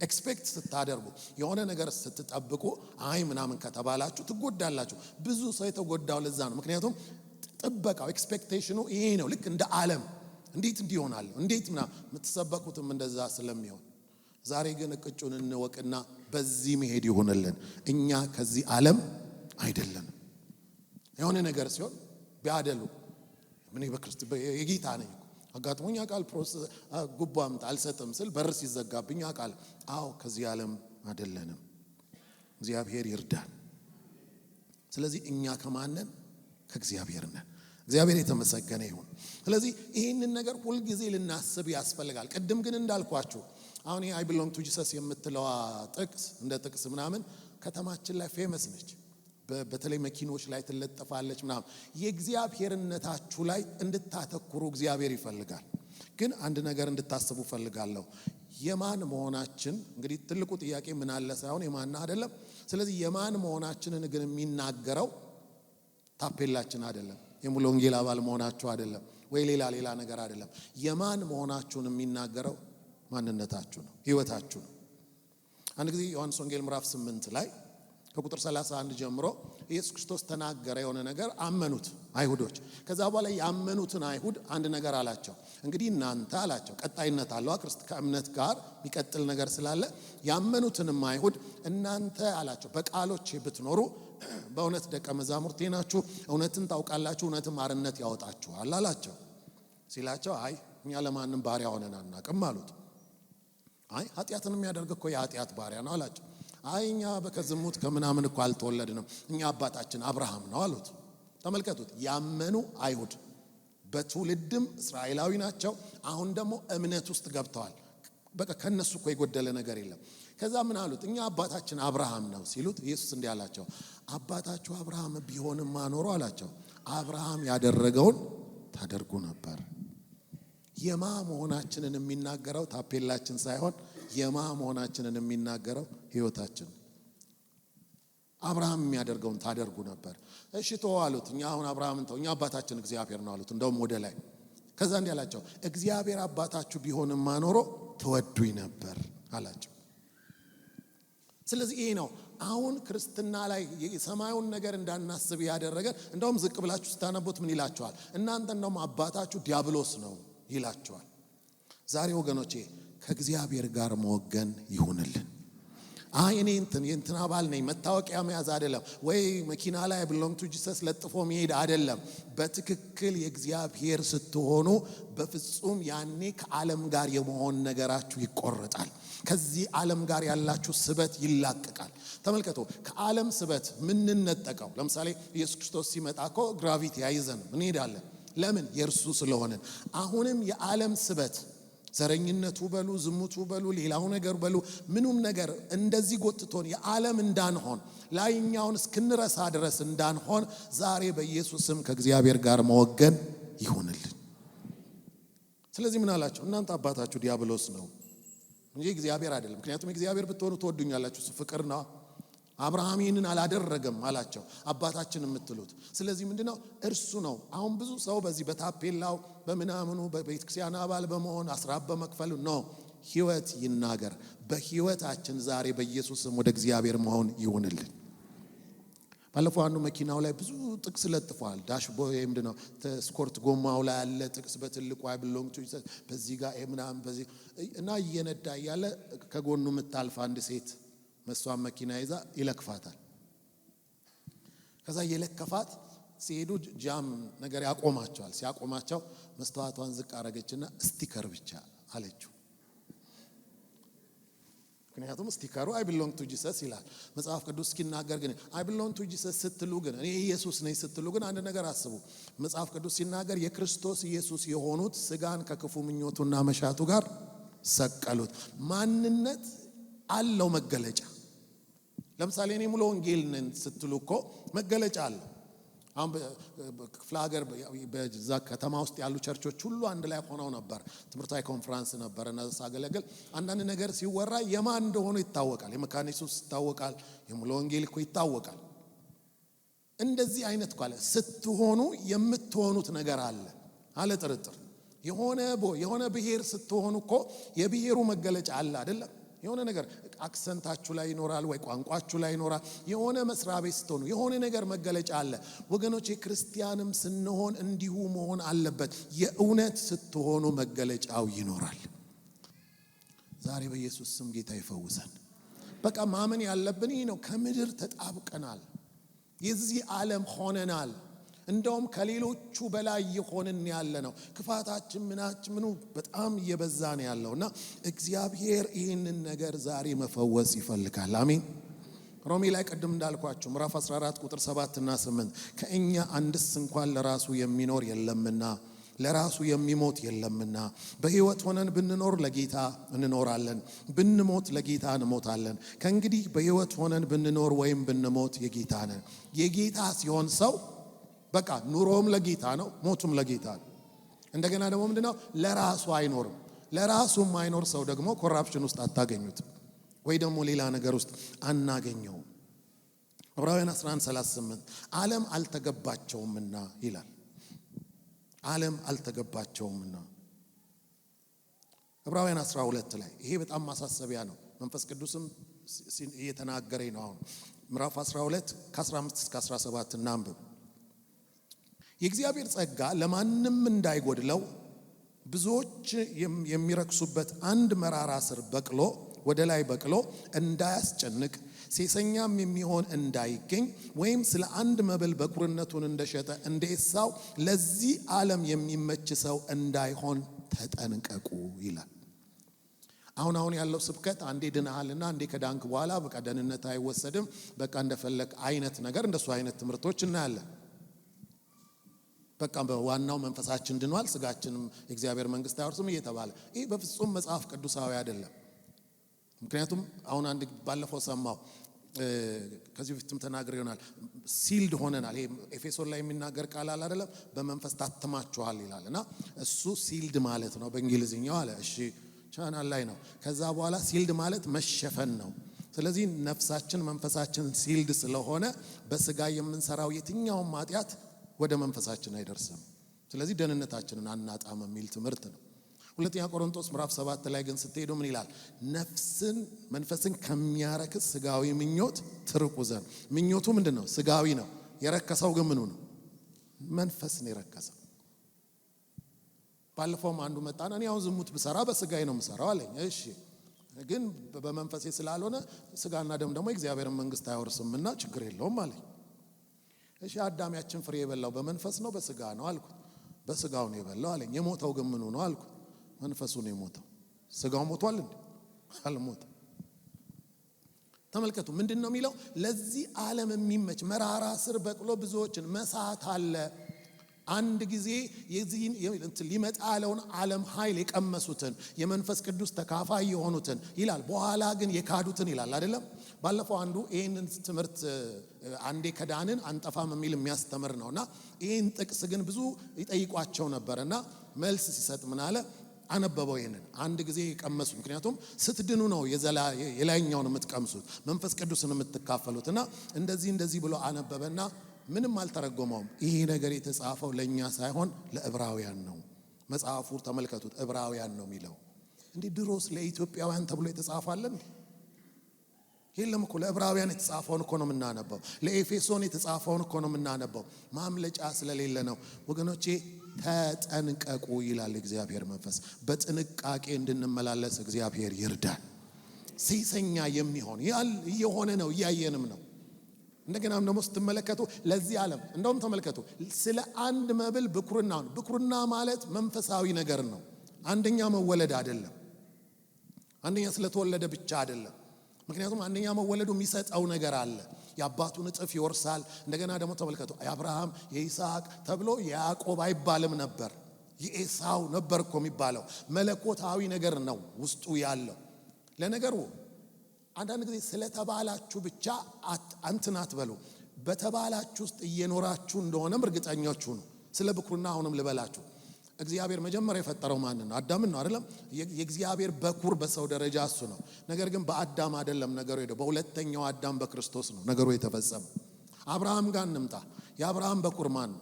ኤክስፔክት ስታደርጉ የሆነ ነገር ስትጠብቁ አይ ምናምን ከተባላችሁ ትጎዳላችሁ። ብዙ ሰው የተጎዳው ለዛ ነው። ምክንያቱም ጥበቃው ኤክስፔክቴሽኑ ይሄ ነው። ልክ እንደ ዓለም እንዴት እንዲሆናል እንዴት ምናምን የምትሰበኩትም እንደዛ ስለሚሆን ዛሬ ግን እቅጩን እንወቅና በዚህ መሄድ ይሆንልን። እኛ ከዚህ ዓለም አይደለንም። የሆነ ነገር ሲሆን ቢያደሉ ምን በክርስቶስ የጌታ ነኝ አጋጥሞኝ አቃል ፕሮሰስ ጉባ አምጣ አልሰጥም ስል በር ሲዘጋብኝ አቃል አዎ ከዚህ ዓለም አይደለንም። እግዚአብሔር ይርዳን። ስለዚህ እኛ ከማንን ከእግዚአብሔር ነን። እግዚአብሔር የተመሰገነ ይሁን። ስለዚህ ይህንን ነገር ሁሉ ጊዜ ልናስብ ያስፈልጋል። ቅድም ግን እንዳልኳችሁ አሁን አይ ቢሎንግ ቱ ጂሰስ የምትለዋ ጥቅስ እንደ ጥቅስ ምናምን ከተማችን ላይ ፌመስ ነች። በተለይ መኪኖች ላይ ትለጠፋለች ምናምን። የእግዚአብሔርነታችሁ ላይ እንድታተኩሩ እግዚአብሔር ይፈልጋል። ግን አንድ ነገር እንድታስቡ ፈልጋለሁ። የማን መሆናችን እንግዲህ ትልቁ ጥያቄ ምን አለ ሳይሆን የማን አይደለም። ስለዚህ የማን መሆናችንን ግን የሚናገረው ታፔላችን አይደለም፣ የሙሉ ወንጌል አባል መሆናችሁ አይደለም፣ ወይ ሌላ ነገር አይደለም። የማን መሆናችሁን የሚናገረው ማንነታችሁ ነው፣ ህይወታችሁ ነው። አንድ ጊዜ ዮሐንስ ወንጌል ምዕራፍ 8 ላይ ከቁጥር 31 ጀምሮ ኢየሱስ ክርስቶስ ተናገረ የሆነ ነገር። አመኑት አይሁዶች። ከዛ በኋላ ያመኑትን አይሁድ አንድ ነገር አላቸው። እንግዲህ እናንተ አላቸው፣ ቀጣይነት አለው ከእምነት ጋር የሚቀጥል ነገር ስላለ ያመኑትንም አይሁድ እናንተ አላቸው በቃሎቼ ብትኖሩ በእውነት ደቀ መዛሙርቴ ናችሁ፣ እውነትን ታውቃላችሁ፣ እውነትም አርነት ያወጣችኋል አላቸው። ሲላቸው አይ እኛ ለማንም ባሪያ ሆነን አናውቅም አሉት። አይ ኃጢአትን የሚያደርግ እኮ የኃጢአት ባሪያ ነው አላቸው። አይ እኛ ከዝሙት ከምናምን እኮ አልተወለድንም፣ እኛ አባታችን አብርሃም ነው አሉት። ተመልከቱት፣ ያመኑ አይሁድ በትውልድም እስራኤላዊ ናቸው። አሁን ደግሞ እምነት ውስጥ ገብተዋል። በቃ ከነሱ እኮ የጎደለ ነገር የለም። ከዛ ምን አሉት? እኛ አባታችን አብርሃም ነው ሲሉት ኢየሱስ እንዲህ አላቸው፣ አባታችሁ አብርሃም ቢሆንም ማኖሩ አላቸው አብርሃም ያደረገውን ታደርጉ ነበር። የማ መሆናችንን የሚናገረው ታፔላችን ሳይሆን የማ መሆናችንን የሚናገረው ህይወታችን። አብርሃም የሚያደርገውን ታደርጉ ነበር። እሺ ተው አሉት። እኛ አሁን አብርሃምን ተው፣ እኛ አባታችን እግዚአብሔር ነው አሉት። እንደውም ወደ ላይ ከዛ እንዲህ አላቸው፣ እግዚአብሔር አባታችሁ ቢሆንም ማኖሮ ተወዱኝ ነበር አላቸው። ስለዚህ ይሄ ነው አሁን ክርስትና ላይ የሰማዩን ነገር እንዳናስብ ያደረገ። እንደውም ዝቅ ብላችሁ ስታነቡት ምን ይላችኋል? እናንተ እንደውም አባታችሁ ዲያብሎስ ነው ይላችኋል። ዛሬ ወገኖቼ ከእግዚአብሔር ጋር መወገን ይሁንልን። እኔ የእንትን አባል ነኝ መታወቂያ መያዝ አይደለም፣ ወይ መኪና ላይ belong to Jesus ለጥፎ መሄድ አይደለም። በትክክል የእግዚአብሔር ስትሆኑ በፍጹም ያኔ ከዓለም ጋር የመሆን ነገራችሁ ይቆረጣል። ከዚህ ዓለም ጋር ያላችሁ ስበት ይላቀቃል። ተመልከቱ፣ ከዓለም ስበት ምንነጠቀው። ለምሳሌ ኢየሱስ ክርስቶስ ሲመጣ እኮ ግራቪቲ አይዘንም፣ እንሄዳለን። ለምን? የእርሱ ስለሆነን። አሁንም የዓለም ስበት ዘረኝነቱ በሉ ዝሙቱ በሉ ሌላው ነገር በሉ ምኑም ነገር እንደዚህ ጎትቶን የዓለም እንዳንሆን ላይኛውን እስክንረሳ ድረስ እንዳንሆን ዛሬ በኢየሱስም ከእግዚአብሔር ጋር መወገን ይሁንልን። ስለዚህ ምን አላቸው? እናንተ አባታችሁ ዲያብሎስ ነው እንጂ እግዚአብሔር አይደለም። ምክንያቱም እግዚአብሔር ብትሆኑ ትወዱኛላችሁ፣ እሱ ፍቅር ነው። አብርሃም ይህንን አላደረገም አላቸው፣ አባታችን የምትሉት። ስለዚህ ምንድነው? እርሱ ነው። አሁን ብዙ ሰው በዚህ በታፔላው በምናምኑ በቤተክርስቲያን አባል በመሆን አስራብ በመክፈል ነው። ህይወት ይናገር። በህይወታችን ዛሬ በኢየሱስም ወደ እግዚአብሔር መሆን ይሁንልን። ባለፈው አንዱ መኪናው ላይ ብዙ ጥቅስ ለጥፏል። ዳሽቦርድ ምንድነው ስኮርት ጎማው ላይ ያለ ጥቅስ በትልቁ I belong to Jesus በዚህ ጋር ምናምን በዚህ እና እየነዳ ያለ ከጎኑ የምታልፍ አንድ ሴት መስዋዕት መኪና ይዛ ይለክፋታል። ከዛ የለከፋት ሲሄዱ ጃም ነገር ያቆማቸዋል። ሲያቆማቸው መስታወቷን ዝቅ አረገችና ስቲከር ብቻ አለችው። ምክንያቱም ስቲከሩ I belong to Jesus ይላል መጽሐፍ ቅዱስ ሲናገር። ግን I belong to Jesus ስትሉ ግን እኔ ኢየሱስ ነኝ ስትሉ ግን አንድ ነገር አስቡ። መጽሐፍ ቅዱስ ሲናገር የክርስቶስ ኢየሱስ የሆኑት ስጋን ከክፉ ምኞቱና መሻቱ ጋር ሰቀሉት። ማንነት አለው መገለጫ። ለምሳሌ እኔ ሙሉ ወንጌል ነኝ ስትሉ እኮ መገለጫ አለ። አሁን በክፍለ ሀገር በዛ ከተማ ውስጥ ያሉ ቸርቾች ሁሉ አንድ ላይ ሆነው ነበር። ትምህርታዊ ኮንፈረንስ ነበር እና ሳገለግል አንዳንድ ነገር ሲወራ የማን እንደሆነ ይታወቃል። የመካነ ኢየሱስ ይታወቃል፣ የሙሉ ወንጌል እኮ ይታወቃል። እንደዚህ አይነት እኮ አለ። ስትሆኑ የምትሆኑት ነገር አለ ጥርጥር። የሆነ ብሔር ስትሆኑ እኮ የብሔሩ መገለጫ አለ አይደለም? የሆነ ነገር አክሰንታችሁ ላይ ይኖራል፣ ወይ ቋንቋችሁ ላይ ይኖራል። የሆነ መስሪያ ቤት ስትሆኑ የሆነ ነገር መገለጫ አለ። ወገኖች ክርስቲያንም ስንሆን እንዲሁ መሆን አለበት። የእውነት ስትሆኑ መገለጫው ይኖራል። ዛሬ በኢየሱስ ስም ጌታ ይፈውሰን። በቃ ማመን ያለብን ይህ ነው። ከምድር ተጣብቀናል፣ የዚህ ዓለም ሆነናል። እንደውም ከሌሎቹ በላይ የሆንን ያለ ነው። ክፋታችን ምኑ በጣም እየበዛ ነው ያለውና እግዚአብሔር ይህንን ነገር ዛሬ መፈወስ ይፈልጋል። አሜን። ሮሜ ላይ ቀደም እንዳልኳችሁ ምዕራፍ 14 ቁጥር 7 እና 8 ከእኛ አንድስ እንኳን ለራሱ የሚኖር የለምና ለራሱ የሚሞት የለምና በሕይወት ሆነን ብንኖር ለጌታ እንኖራለን፣ ብንሞት ለጌታ እንሞታለን። ከእንግዲህ በሕይወት ሆነን ብንኖር ወይም ብንሞት የጌታ ነን። የጌታ ሲሆን ሰው በቃ ኑሮም ለጌታ ነው፣ ሞቱም ለጌታ ነው። እንደገና ደግሞ ምንድነው? ለራሱ አይኖርም። ለራሱ የማይኖር ሰው ደግሞ ኮራፕሽን ውስጥ አታገኙትም፣ ወይ ደግሞ ሌላ ነገር ውስጥ አናገኘውም። ዕብራውያን 11:38 ዓለም አልተገባቸውምና ይላል። ዓለም አልተገባቸውምና። ዕብራውያን 12 ላይ ይሄ በጣም ማሳሰቢያ ነው። መንፈስ ቅዱስም እየተናገረኝ ነው። አሁን ምዕራፍ 12 ከ15 እስከ 17 እናንብብ። የእግዚአብሔር ጸጋ ለማንም እንዳይጎድለው ብዙዎች የሚረክሱበት አንድ መራራ ስር በቅሎ ወደ ላይ በቅሎ እንዳያስጨንቅ ሴሰኛም የሚሆን እንዳይገኝ ወይም ስለ አንድ መብል በኩርነቱን እንደሸጠ እንደ ኤሳው ለዚህ ዓለም የሚመች ሰው እንዳይሆን ተጠንቀቁ ይላል። አሁን ያለው ስብከት አንዴ ድነሃልና አንዴ ከዳንክ በኋላ በቃ ደህንነት አይወሰድም በቃ እንደፈለክ አይነት ነገር፣ እንደሱ አይነት ትምህርቶች እናያለን። በቃ በዋናው መንፈሳችን ድኗል፣ ስጋችንም የእግዚአብሔር መንግስት አይወርስም እየተባለ ይህ በፍጹም መጽሐፍ ቅዱሳዊ አይደለም። ምክንያቱም አሁን አንድ ባለፈው ሰማው ከዚህ በፊትም ተናግሬ ይሆናል። ሲልድ ሆነናል። ይሄ ኤፌሶን ላይ የሚናገር ቃል አለ አይደለም? በመንፈስ ታትማችኋል ይላልና እሱ ሲልድ ማለት ነው በእንግሊዝኛው አለ። እሺ ቻናል ላይ ነው። ከዛ በኋላ ሲልድ ማለት መሸፈን ነው። ስለዚህ ነፍሳችን መንፈሳችን ሲልድ ስለሆነ በስጋ የምንሰራው የትኛውም ኃጢአት ወደ መንፈሳችን አይደርስም። ስለዚህ ደህንነታችንን አናጣም የሚል ትምህርት ነው። ሁለተኛ ቆሮንቶስ ምዕራፍ 7 ላይ ግን ስትሄዱ ምን ይላል? መንፈስን ከሚያረክስ ስጋዊ ምኞት ትርቁ ዘንድ። ምኞቱ ምንድነው? ስጋዊ ነው። የረከሰው ግን ምኑ ነው? መንፈስ ነው የረከሰው። ባለፈውም አንዱ መጣና እኔ አሁን ዝሙት ብሰራ በስጋዬ ነው የምሰራው አለኝ። እሺ ግን በመንፈሴ ስላልሆነ ስጋና ደም ደግሞ የእግዚአብሔርን መንግስት አይወርስምና ችግር የለውም አለኝ። እሺ አዳሚያችን ፍሬ የበላው በመንፈስ ነው በስጋ ነው አልኩት። በስጋው ነው የበላው አለኝ። የሞተው ግን ምኑ ነው አልኩት። መንፈሱ ነው የሞተው። ስጋው ሞቷል እንዴ? አልሞተም። ተመልከቱ ምንድነው የሚለው? ለዚህ ዓለም የሚመች መራራ ስር በቅሎ ብዙዎችን መሳት አለ። አንድ ጊዜ የዚህን ሊመጣ ያለውን ዓለም ኃይል የቀመሱትን የመንፈስ ቅዱስ ተካፋይ የሆኑትን ይላል። በኋላ ግን የካዱትን ይላል አይደለም? ባለፈው አንዱ ይህንን ትምህርት አንዴ ከዳንን አንጠፋም የሚል የሚያስተምር ነውና ይህን ጥቅስ ግን ብዙ ይጠይቋቸው ነበርና መልስ ሲሰጥ ምን አለ? አነበበው ይሄንን አንድ ጊዜ የቀመሱ። ምክንያቱም ስትድኑ ነው የላይኛውን የምትቀምሱት መንፈስ ቅዱስን የምትካፈሉትና እንደዚህ ብሎ አነበበና ምንም አልተረጎመውም። ይሄ ነገር የተጻፈው ለኛ ሳይሆን ለዕብራውያን ነው። መጽሐፉ ተመልከቱት፣ ዕብራውያን ነው የሚለው። እንዴ ድሮስ ለኢትዮጵያውያን ተብሎ የተጻፈ እንዴ? የለም እኮ ለዕብራውያን የተጻፈውን እኮ ነው የምናነበው። ለኤፌሶን የተጻፈውን እኮ ነው የምናነበው። ማምለጫ ስለሌለ ነው ወገኖቼ። ተጠንቀቁ ይላል እግዚአብሔር መንፈስ። በጥንቃቄ እንድንመላለስ እግዚአብሔር ይርዳን። ሴሰኛ የሚሆን እየሆነ ነው፣ እያየንም ነው። እንደገናም ደግሞ ስትመለከቱ ለዚህ ዓለም እንደውም ተመልከቱ ስለ አንድ መብል ብኩርና ማለት መንፈሳዊ ነገር ነው። አንደኛ መወለድ አይደለም። አንደኛ ስለተወለደ ብቻ አይደለም። ምክንያቱም አንደኛ መወለዱ የሚሰጠው ነገር አለ። የአባቱን እጥፍ ይወርሳል። እንደገና ደግሞ ተመልከቱ የአብርሃም የይስሐቅ ተብሎ የያዕቆብ አይባልም ነበር፣ የኤሳው ነበር እኮ የሚባለው። መለኮታዊ ነገር ነው ውስጡ ያለው። ለነገሩ አንዳንድ ጊዜ ስለተባላችሁ ብቻ አንተን አትበሉ። በተባላችሁ ውስጥ እየኖራችሁ እንደሆነም እርግጠኞች ሁኑ። ስለ ብኩርና አሁንም ልበላችሁ። እግዚአብሔር መጀመሪያ የፈጠረው ማንን ነው? አዳምን ነው አይደለም? የእግዚአብሔር በኩር በሰው ደረጃ እሱ ነው። ነገር ግን በአዳም አይደለም ነገሩ ሄደው፣ በሁለተኛው አዳም በክርስቶስ ነው ነገሩ የተፈጸመው። አብርሃም ጋር እንምጣ። የአብርሃም በኩር ማን ነው?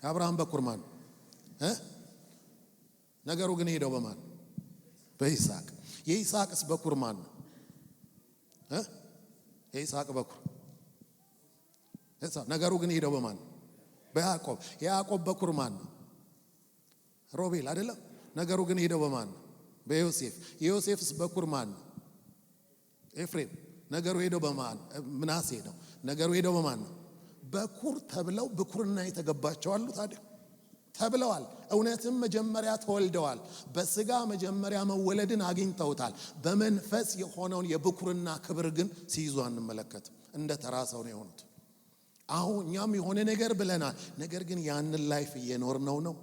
የአብርሃም በኩር ማን ነው? ነገሩ ግን ሄደው በማን? በይስሐቅ። የይስሐቅስ በኩር ማን ነው? የይስሐቅ በኩር ነገሩ ግን ሄደው በማን? በያዕቆብ። የያዕቆብ በኩር ማን ነው? ሮቤል አይደለም? ነገሩ ግን ሄደው በማን ነው? በዮሴፍ። የዮሴፍስ በኩር ማን ነው? ኤፍሬም። ነገሩ ሄደው በማን? ምናሴ ነው። ነገሩ ሄደው በማን ነው? በኩር ተብለው ብኩርና የተገባቸው አሉ። ታዲያ ተብለዋል። እውነትም መጀመሪያ ተወልደዋል። በስጋ መጀመሪያ መወለድን አግኝተውታል። በመንፈስ የሆነውን የብኩርና ክብር ግን ሲይዙ አንመለከትም። እንደ ተራ ሰው ነው የሆኑት። አሁን እኛም የሆነ ነገር ብለናል። ነገር ግን ያንን ላይፍ እየኖርነው ነው።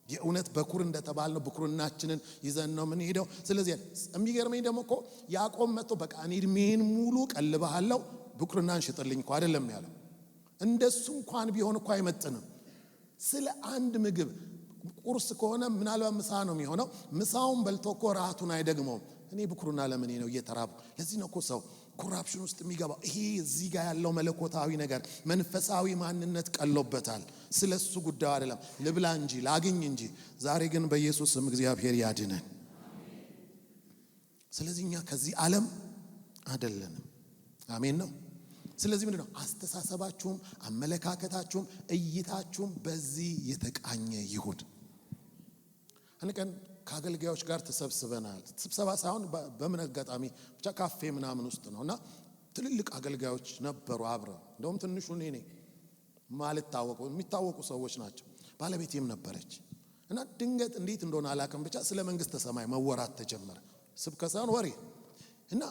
የእውነት በኩር እንደተባልነው በኩርናችንን ይዘን ነው ምን ሄደው። ስለዚህ የሚገርመኝ ደግሞ እኮ ያዕቆብ መጥቶ በቃ እኔ እድሜን ሙሉ ቀልብሃለሁ በኩርናን ሽጥልኝ እኮ አይደለም ያለው። እንደሱ እንኳን ቢሆን እኮ አይመጥንም። ስለ አንድ ምግብ ቁርስ ከሆነ ምናልባት ምሳ ነው የሚሆነው። ምሳውን በልቶ እኮ ራቱን አይደግመውም። እኔ በኩርና ለምን ነው እየተራቡ? ለዚህ ነው እኮ ሰው ኮራፕሽን ውስጥ የሚገባው። ይሄ እዚህ ጋር ያለው መለኮታዊ ነገር መንፈሳዊ ማንነት ቀሎበታል። ስለሱ ጉዳይ አይደለም። ልብላ እንጂ ላግኝ እንጂ። ዛሬ ግን በኢየሱስ ስም እግዚአብሔር ያድነን። ስለዚህ እኛ ከዚህ ዓለም አይደለንም። አሜን ነው። ስለዚህ ምንድነው አስተሳሰባችሁም አመለካከታችሁም እይታችሁም በዚህ የተቃኘ ይሁን። አንድ ቀን ከአገልጋዮች ጋር ተሰብስበናል። ስብሰባ ሳይሆን በምን አጋጣሚ ብቻ ካፌ ምናምን ውስጥ ነውና ትልልቅ አገልጋዮች ነበሩ አብረው። እንደውም ትንሹ እኔ ነኝ ማለት ታወቀው የሚታወቁ ሰዎች ናቸው። ባለቤቴም ነበረች እና ድንገት እንዴት እንደሆነ አላውቅም ብቻ ስለ መንግስተ ሰማይ መወራት ተጀመረ። ስብከት ሳይሆን ወሬ እና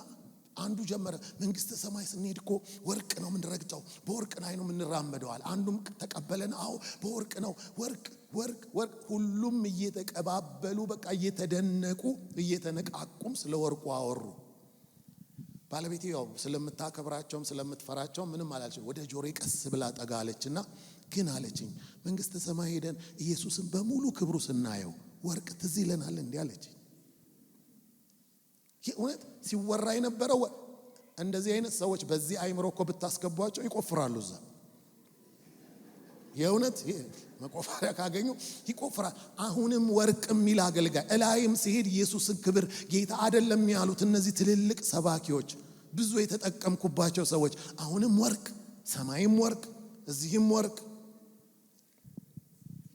አንዱ ጀመረ። መንግስተ ሰማይ ስንሄድ እኮ ወርቅ ነው የምንረግጠው፣ በወርቅ ላይ ነው የምንራመደዋል። አንዱም ተቀበለን አዎ በወርቅ ነው፣ ወርቅ ወርቅ ወርቅ። ሁሉም እየተቀባበሉ በቃ እየተደነቁ እየተነቃቁም ስለ ወርቁ አወሩ። ባለቤቴ ያው ስለምታከብራቸውም ስለምትፈራቸውም ምንም አላለች። ወደ ጆሮዬ ቀስ ብላ ጠጋ አለችና ግን አለችኝ መንግስተ ሰማይ ሄደን ኢየሱስን በሙሉ ክብሩ ስናየው ወርቅ ትዝ ይለናል እንዴ አለችኝ። የእውነት ሲወራ የነበረው እንደዚህ አይነት ሰዎች በዚህ አይምሮ እኮ ብታስገቧቸው ይቆፍራሉ እዛ። የእውነት መቆፈሪያ ካገኙ ይቆፍራል። አሁንም ወርቅ የሚል አገልጋይ እላይም ሲሄድ ኢየሱስን ክብር ጌታ አይደለም ያሉት እነዚህ ትልልቅ ሰባኪዎች ብዙ የተጠቀምኩባቸው ሰዎች አሁንም ወርቅ፣ ሰማይም ወርቅ፣ እዚህም ወርቅ።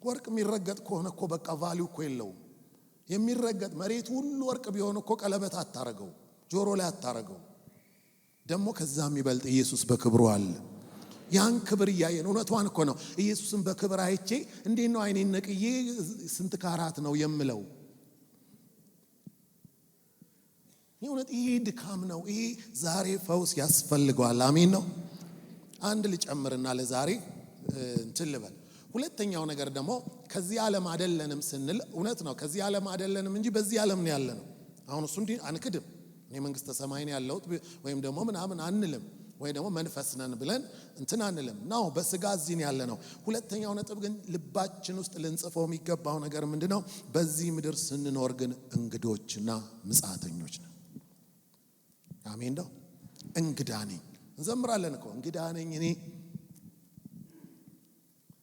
ወርቅ የሚረገጥ ከሆነ እኮ በቃ ቫልዩ እኮ የለውም። የሚረገጥ መሬት ሁሉ ወርቅ ቢሆን እኮ ቀለበት አታረገው፣ ጆሮ ላይ አታረገው። ደግሞ ከዛ የሚበልጥ ኢየሱስ በክብሩ አለ። ያን ክብር እያየን እውነቷን እኮ ነው። ኢየሱስን በክብር አይቼ እንዴት ነው አይኔን ነቅዬ ስንት ካራት ነው የምለው? የእውነት ይሄ ድካም ነው። ይሄ ዛሬ ፈውስ ያስፈልገዋል። አሜን ነው። አንድ ልጨምርና ለዛሬ እንትን ልበል። ሁለተኛው ነገር ደግሞ ከዚህ ዓለም አይደለንም ስንል እውነት ነው። ከዚህ ዓለም አይደለንም እንጂ በዚህ ዓለም ነው ያለነው። አሁን እሱ እንዲህ አንክድም። እኔ መንግስተ ሰማይ ነው ያለሁት ወይም ደግሞ ምናምን አንልም፣ ወይ ደግሞ መንፈስ ነን ብለን እንትን አንልም ነው። በስጋ እዚህ ነው ያለነው። ሁለተኛው ነጥብ ግን ልባችን ውስጥ ልንጽፈው የሚገባው ነገር ምንድነው? በዚህ ምድር ስንኖር ግን እንግዶችና ምጻተኞች ነን። አሜን ነው። እንግዳ ነኝ እንዘምራለን እኮ እንግዳ ነኝ እኔ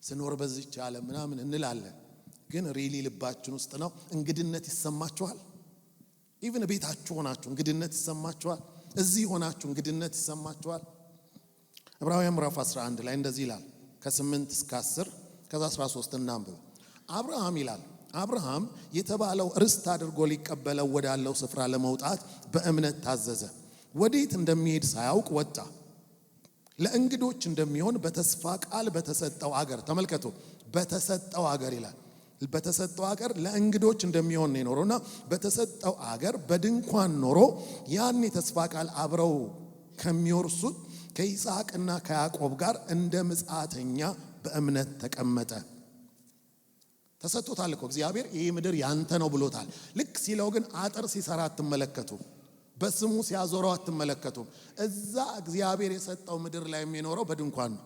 ስኖር በዚህች ዓለም ምናምን እንላለን። ግን ሪሊ ልባችን ውስጥ ነው እንግድነት ይሰማችኋል? ኢቭን ቤታችሁ ሆናችሁ እንግድነት ይሰማችኋል? እዚህ ሆናችሁ እንግድነት ይሰማችኋል? ዕብራውያን ምዕራፍ 11 ላይ እንደዚህ ይላል ከ8 እስከ 10 ከዛ 13 እናንብብ። አብርሃም ይላል አብርሃም የተባለው ርስት አድርጎ ሊቀበለው ወዳለው ስፍራ ለመውጣት በእምነት ታዘዘ። ወዴት እንደሚሄድ ሳያውቅ ወጣ። ለእንግዶች እንደሚሆን በተስፋ ቃል በተሰጠው አገር ተመልከቱ። በተሰጠው አገር ይላል። በተሰጠው አገር ለእንግዶች እንደሚሆን ነው የኖረውና በተሰጠው አገር በድንኳን ኖሮ ያን የተስፋ ቃል አብረው ከሚወርሱት ከይስሐቅና ከያዕቆብ ጋር እንደ ምጻተኛ በእምነት ተቀመጠ። ተሰጥቶታል እኮ እግዚአብሔር ይህ ምድር ያንተ ነው ብሎታል። ልክ ሲለው ግን አጥር ሲሰራ አትመለከቱ፣ በስሙ ሲያዞረው አትመለከቱም። እዛ እግዚአብሔር የሰጠው ምድር ላይ የሚኖረው በድንኳን ነው።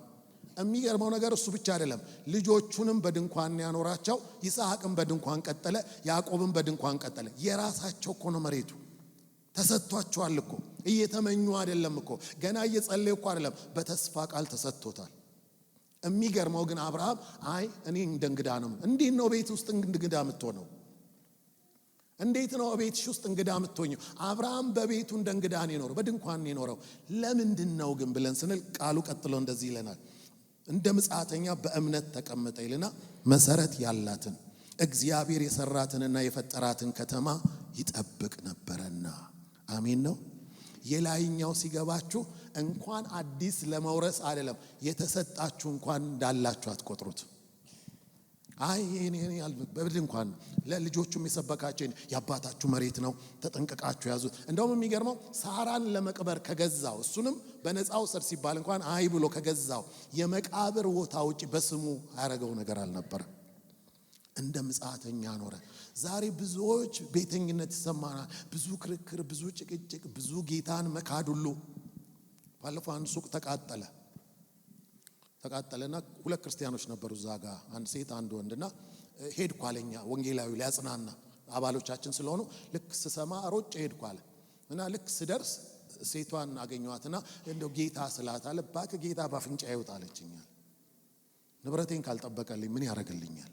የሚገርመው ነገር እሱ ብቻ አይደለም፣ ልጆቹንም በድንኳን ያኖራቸው። ይስሐቅም በድንኳን ቀጠለ፣ ያዕቆብም በድንኳን ቀጠለ። የራሳቸው እኮ ነው መሬቱ፣ ተሰጥቷቸዋል እኮ። እየተመኙ አይደለም እኮ፣ ገና እየጸለዩ እኮ አይደለም፣ በተስፋ ቃል ተሰጥቶታል። የሚገርመው ግን አብርሃም አይ እኔ እንደ እንግዳ ነው። እንዴት ነው ቤት ውስጥ እንግዳ የምትሆነው? እንዴት ነው ቤትሽ ውስጥ እንግዳ የምትሆኚው? አብርሃም በቤቱ እንደ እንግዳ ነው የኖረው፣ በድንኳን ነው የኖረው። ለምንድን ነው ግን ብለን ስንል ቃሉ ቀጥሎ እንደዚህ ይለናል፣ እንደ ምጻተኛ በእምነት ተቀመጠ ይልና መሰረት ያላትን እግዚአብሔር የሰራትንና የፈጠራትን ከተማ ይጠብቅ ነበርና። አሜን ነው። የላይኛው ሲገባችሁ እንኳን አዲስ ለመውረስ አይደለም የተሰጣችሁ እንኳን እንዳላችሁ አትቆጥሩት። አይ እኔ በብድ እንኳን ለልጆቹም የሰበካቸው የአባታችሁ መሬት ነው ተጠንቀቃችሁ ያዙት። እንደውም የሚገርመው ሳራን ለመቅበር ከገዛው እሱንም በነፃው ሰር ሲባል እንኳን አይ ብሎ ከገዛው የመቃብር ቦታ ውጪ በስሙ ያረገው ነገር አልነበረ። እንደ ምጽአተኛ ኖረ። ዛሬ ብዙዎች ቤተኝነት ይሰማናል። ብዙ ክርክር፣ ብዙ ጭቅጭቅ፣ ብዙ ጌታን መካድ ሁሉ። ባለፈው አንድ ሱቅ ተቃጠለና ሁለት ክርስቲያኖች ነበሩ እዛ ጋር፣ አንድ ሴት አንድ ወንድና ሄድኩ አለኛ ወንጌላዊ ሊያጽናና አባሎቻችን ስለሆኑ ልክ ስሰማ ሮጬ ሄድኩ አለ እና ልክ ስደርስ ሴቷን አገኘዋትና እንደው ጌታ ስላት አለ እባክህ ጌታ ባፍንጫ ይወጣለችኛል። ንብረቴን ካልጠበቀልኝ ምን ያደርግልኛል?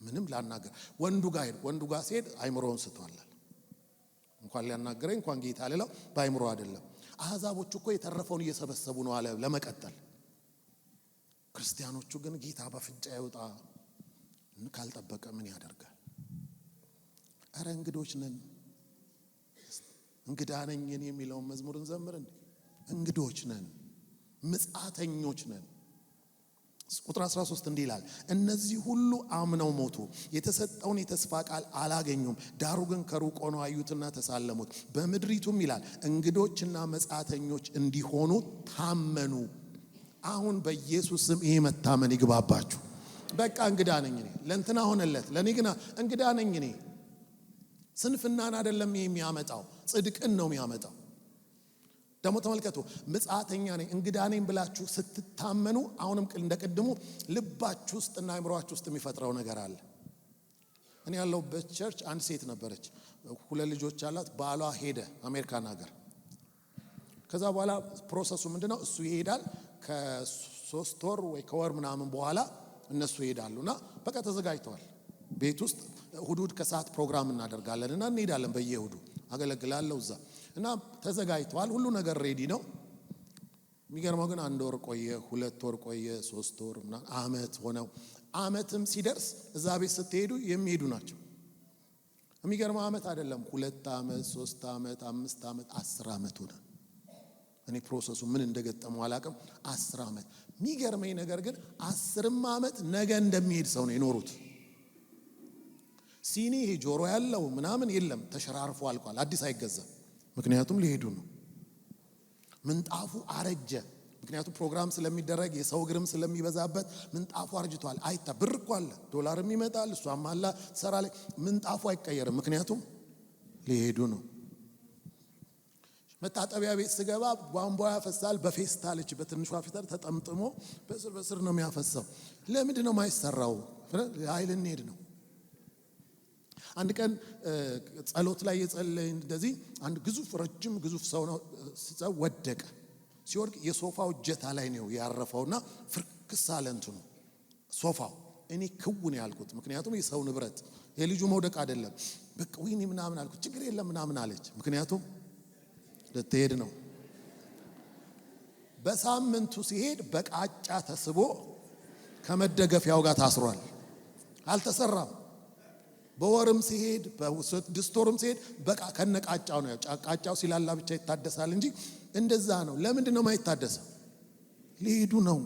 ምንም ላናገር ወንዱ ጋር ሲሄድ አይምሮውን ስቷል። እንኳን ሊያናገረኝ እንኳን ጌታ ሌላው በአይምሮ አይደለም። አሕዛቦቹ እኮ የተረፈውን እየሰበሰቡ ነው አለ ለመቀጠል። ክርስቲያኖቹ ግን ጌታ በፍንጫ ይወጣ ካልጠበቀ ምን ያደርጋል? አረ እንግዶች ነን። እንግዳ ነኝ የሚለውን መዝሙርን ዘምር እንዴ! እንግዶች ነን፣ ምጽአተኞች ነን። ቁጥር 13 እንዲህ ይላል፣ እነዚህ ሁሉ አምነው ሞቱ፣ የተሰጠውን የተስፋ ቃል አላገኙም። ዳሩ ግን ከሩቅ ሆነው አዩትና ተሳለሙት። በምድሪቱም ይላል እንግዶችና መጻተኞች እንዲሆኑ ታመኑ። አሁን በኢየሱስ ስም ይሄ መታመን ይግባባችሁ። በቃ እንግዳ ነኝ እኔ፣ ለእንትና ሆነለት፣ ለኔ ግን እንግዳ ነኝ እኔ። ስንፍናን አይደለም የሚያመጣው፣ ጽድቅን ነው የሚያመጣው። ደግሞ ተመልከቱ፣ ምጽአተኛ ነኝ እንግዳ ነኝ ብላችሁ ስትታመኑ አሁንም እንደቀድሙ ልባችሁ ውስጥና አእምሮአችሁ ውስጥ የሚፈጥረው ነገር አለ። እኔ ያለሁበት ቸርች አንድ ሴት ነበረች፣ ሁለት ልጆች አላት። ባሏ ሄደ አሜሪካን ሀገር። ከዛ በኋላ ፕሮሰሱ ምንድነው? እሱ ይሄዳል፣ ከ3 ወር ወይ ከወር ምናምን በኋላ እነሱ ይሄዳሉና በቃ ተዘጋጅተዋል። ቤት ውስጥ እሁድ ከሰዓት ፕሮግራም እናደርጋለንና እንሄዳለን። በየእሁዱ አገለግላለሁ እዛ እና ተዘጋጅተዋል። ሁሉ ነገር ሬዲ ነው። የሚገርመው ግን 1 ወር ቆየ፣ 2 ወር ቆየ፣ 3 ወር እና አመት ሆነው። አመትም ሲደርስ እዛ ቤት ስትሄዱ የሚሄዱ ናቸው። የሚገርመው አመት አይደለም፣ 2 አመት፣ 3 አመት፣ 5 አመት፣ 10 አመት ሆነ። እኔ ፕሮሰሱ ምን እንደገጠመው አላውቅም። 10 አመት። የሚገርመኝ ነገር ግን 10 አመት ነገ እንደሚሄድ ሰው ነው የኖሩት። ሲኒ ጆሮ ያለው ምናምን የለም፣ ተሸራርፎ አልቋል። አዲስ አይገዛም፣ ምክንያቱም ሊሄዱ ነው። ምንጣፉ አረጀ፣ ምክንያቱም ፕሮግራም ስለሚደረግ የሰው እግርም ስለሚበዛበት ምንጣፉ አርጅቷል። አይታ ብር እኮ አለ፣ ዶላርም ይመጣል፣ እሷም አላ ሰራ ላይ ምንጣፉ አይቀየርም፣ ምክንያቱም ሊሄዱ ነው። መታጠቢያ ቤት ስገባ ቧንቧ ያፈሳል፣ በፌስታለች በትንሿ ፊተር ተጠምጥሞ በስር ነው የሚያፈሳው። ለምንድን ነው የማይሰራው? ኃይል እንሄድ ነው። አንድ ቀን ጸሎት ላይ የጸለይ እንደዚህ አንድ ረጅም ግዙፍ ሰው ነው ወደቀ። ሲወድቅ የሶፋው እጀታ ላይ ነው ያረፈውና ፍርክስ አለ እንትኑ ሶፋው። እኔ ክውን ያልኩት ምክንያቱም የሰው ንብረት የልጁ መውደቅ አይደለም። በቃ ወይኔ ምናምን አልኩት። ችግር የለም ምናምን አለች፣ ምክንያቱም ልትሄድ ነው። በሳምንቱ ሲሄድ በቃጫ ተስቦ ከመደገፊያው ጋር ታስሯል፣ አልተሰራም። በወርም ሲሄድ በ6 ወርም ሲሄድ በቃ ከነቃጫው ነው። ቃጫው ሲላላ ብቻ ይታደሳል እንጂ እንደዛ ነው። ለምንድን ነው የማይታደሰው? ሊሄዱ ነው።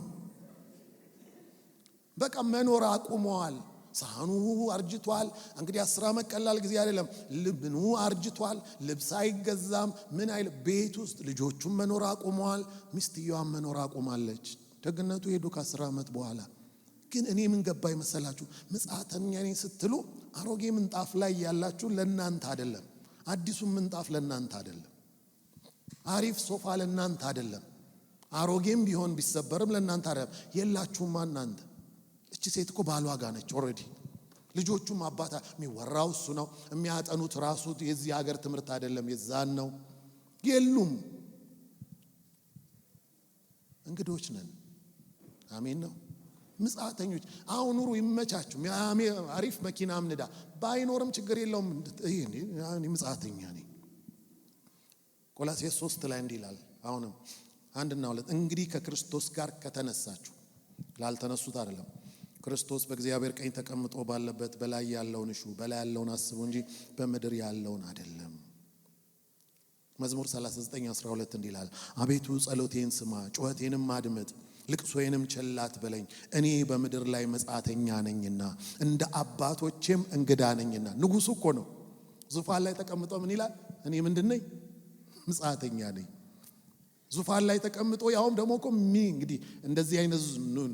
በቃ መኖር አቁመዋል። ሳህኑ አርጅቷል። እንግዲህ 10 አመት ቀላል ጊዜ አይደለም። ልብኑ አርጅቷል። ልብስ አይገዛም። ምን አይል ቤት ውስጥ ልጆቹም መኖር አቁመዋል። ሚስትየዋም መኖር አቁማለች። ደግነቱ ሄዱ ከ10 አመት በኋላ። ግን እኔ ምን ገባኝ መሰላችሁ? ምጽአተኛ ነኝ ስትሉ አሮጌ ምንጣፍ ላይ ያላችሁ ለናንተ አይደለም። አዲሱ ምንጣፍ ለናንተ አይደለም። አሪፍ ሶፋ ለናንተ አይደለም። አሮጌም ቢሆን ቢሰበርም ለናንተ አይደለም። የላችሁም እናንተ። እቺ ሴት እኮ ባሏ ጋር ነች ኦሬዲ። ልጆቹም አባታ የሚወራው እሱ ነው። የሚያጠኑት ራሱ የዚህ ሀገር ትምህርት አይደለም፣ የዛን ነው። የሉም። እንግዶች ነን። አሜን ነው። ምጽአተኞች። አሁን ኑሩ ይመቻችሁ፣ አሪፍ መኪናም ንዳ፣ ባይኖርም ችግር የለውም። እኔ ምጽአተኛ ነኝ። ቆላስይስ 3 ላይ እንዲህ ይላል። አሁንም 1 እና 2 እንግዲህ ከክርስቶስ ጋር ከተነሳችሁ፣ ላልተነሱት አይደለም፣ ክርስቶስ በእግዚአብሔር ቀኝ ተቀምጦ ባለበት በላይ ያለውን እሹ፣ በላይ ያለውን አስቡ እንጂ በምድር ያለውን አይደለም። መዝሙር 39:12 እንዲህ ይላል፣ አቤቱ ጸሎቴን ስማ፣ ጩኸቴንም አድምጥ፣ ልቅሶዬንም ቸል አትበለኝ፣ እኔ በምድር ላይ መጻተኛ ነኝና እንደ አባቶቼም እንግዳ ነኝና። ንጉሡ እኮ ነው ዙፋን ላይ ተቀምጦ ምን ይላል? እኔ ምንድነኝ? መጻተኛ ነኝ። ዙፋን ላይ ተቀምጦ ያውም ደግሞ እኮ እንግዲህ እንደዚህ አይነት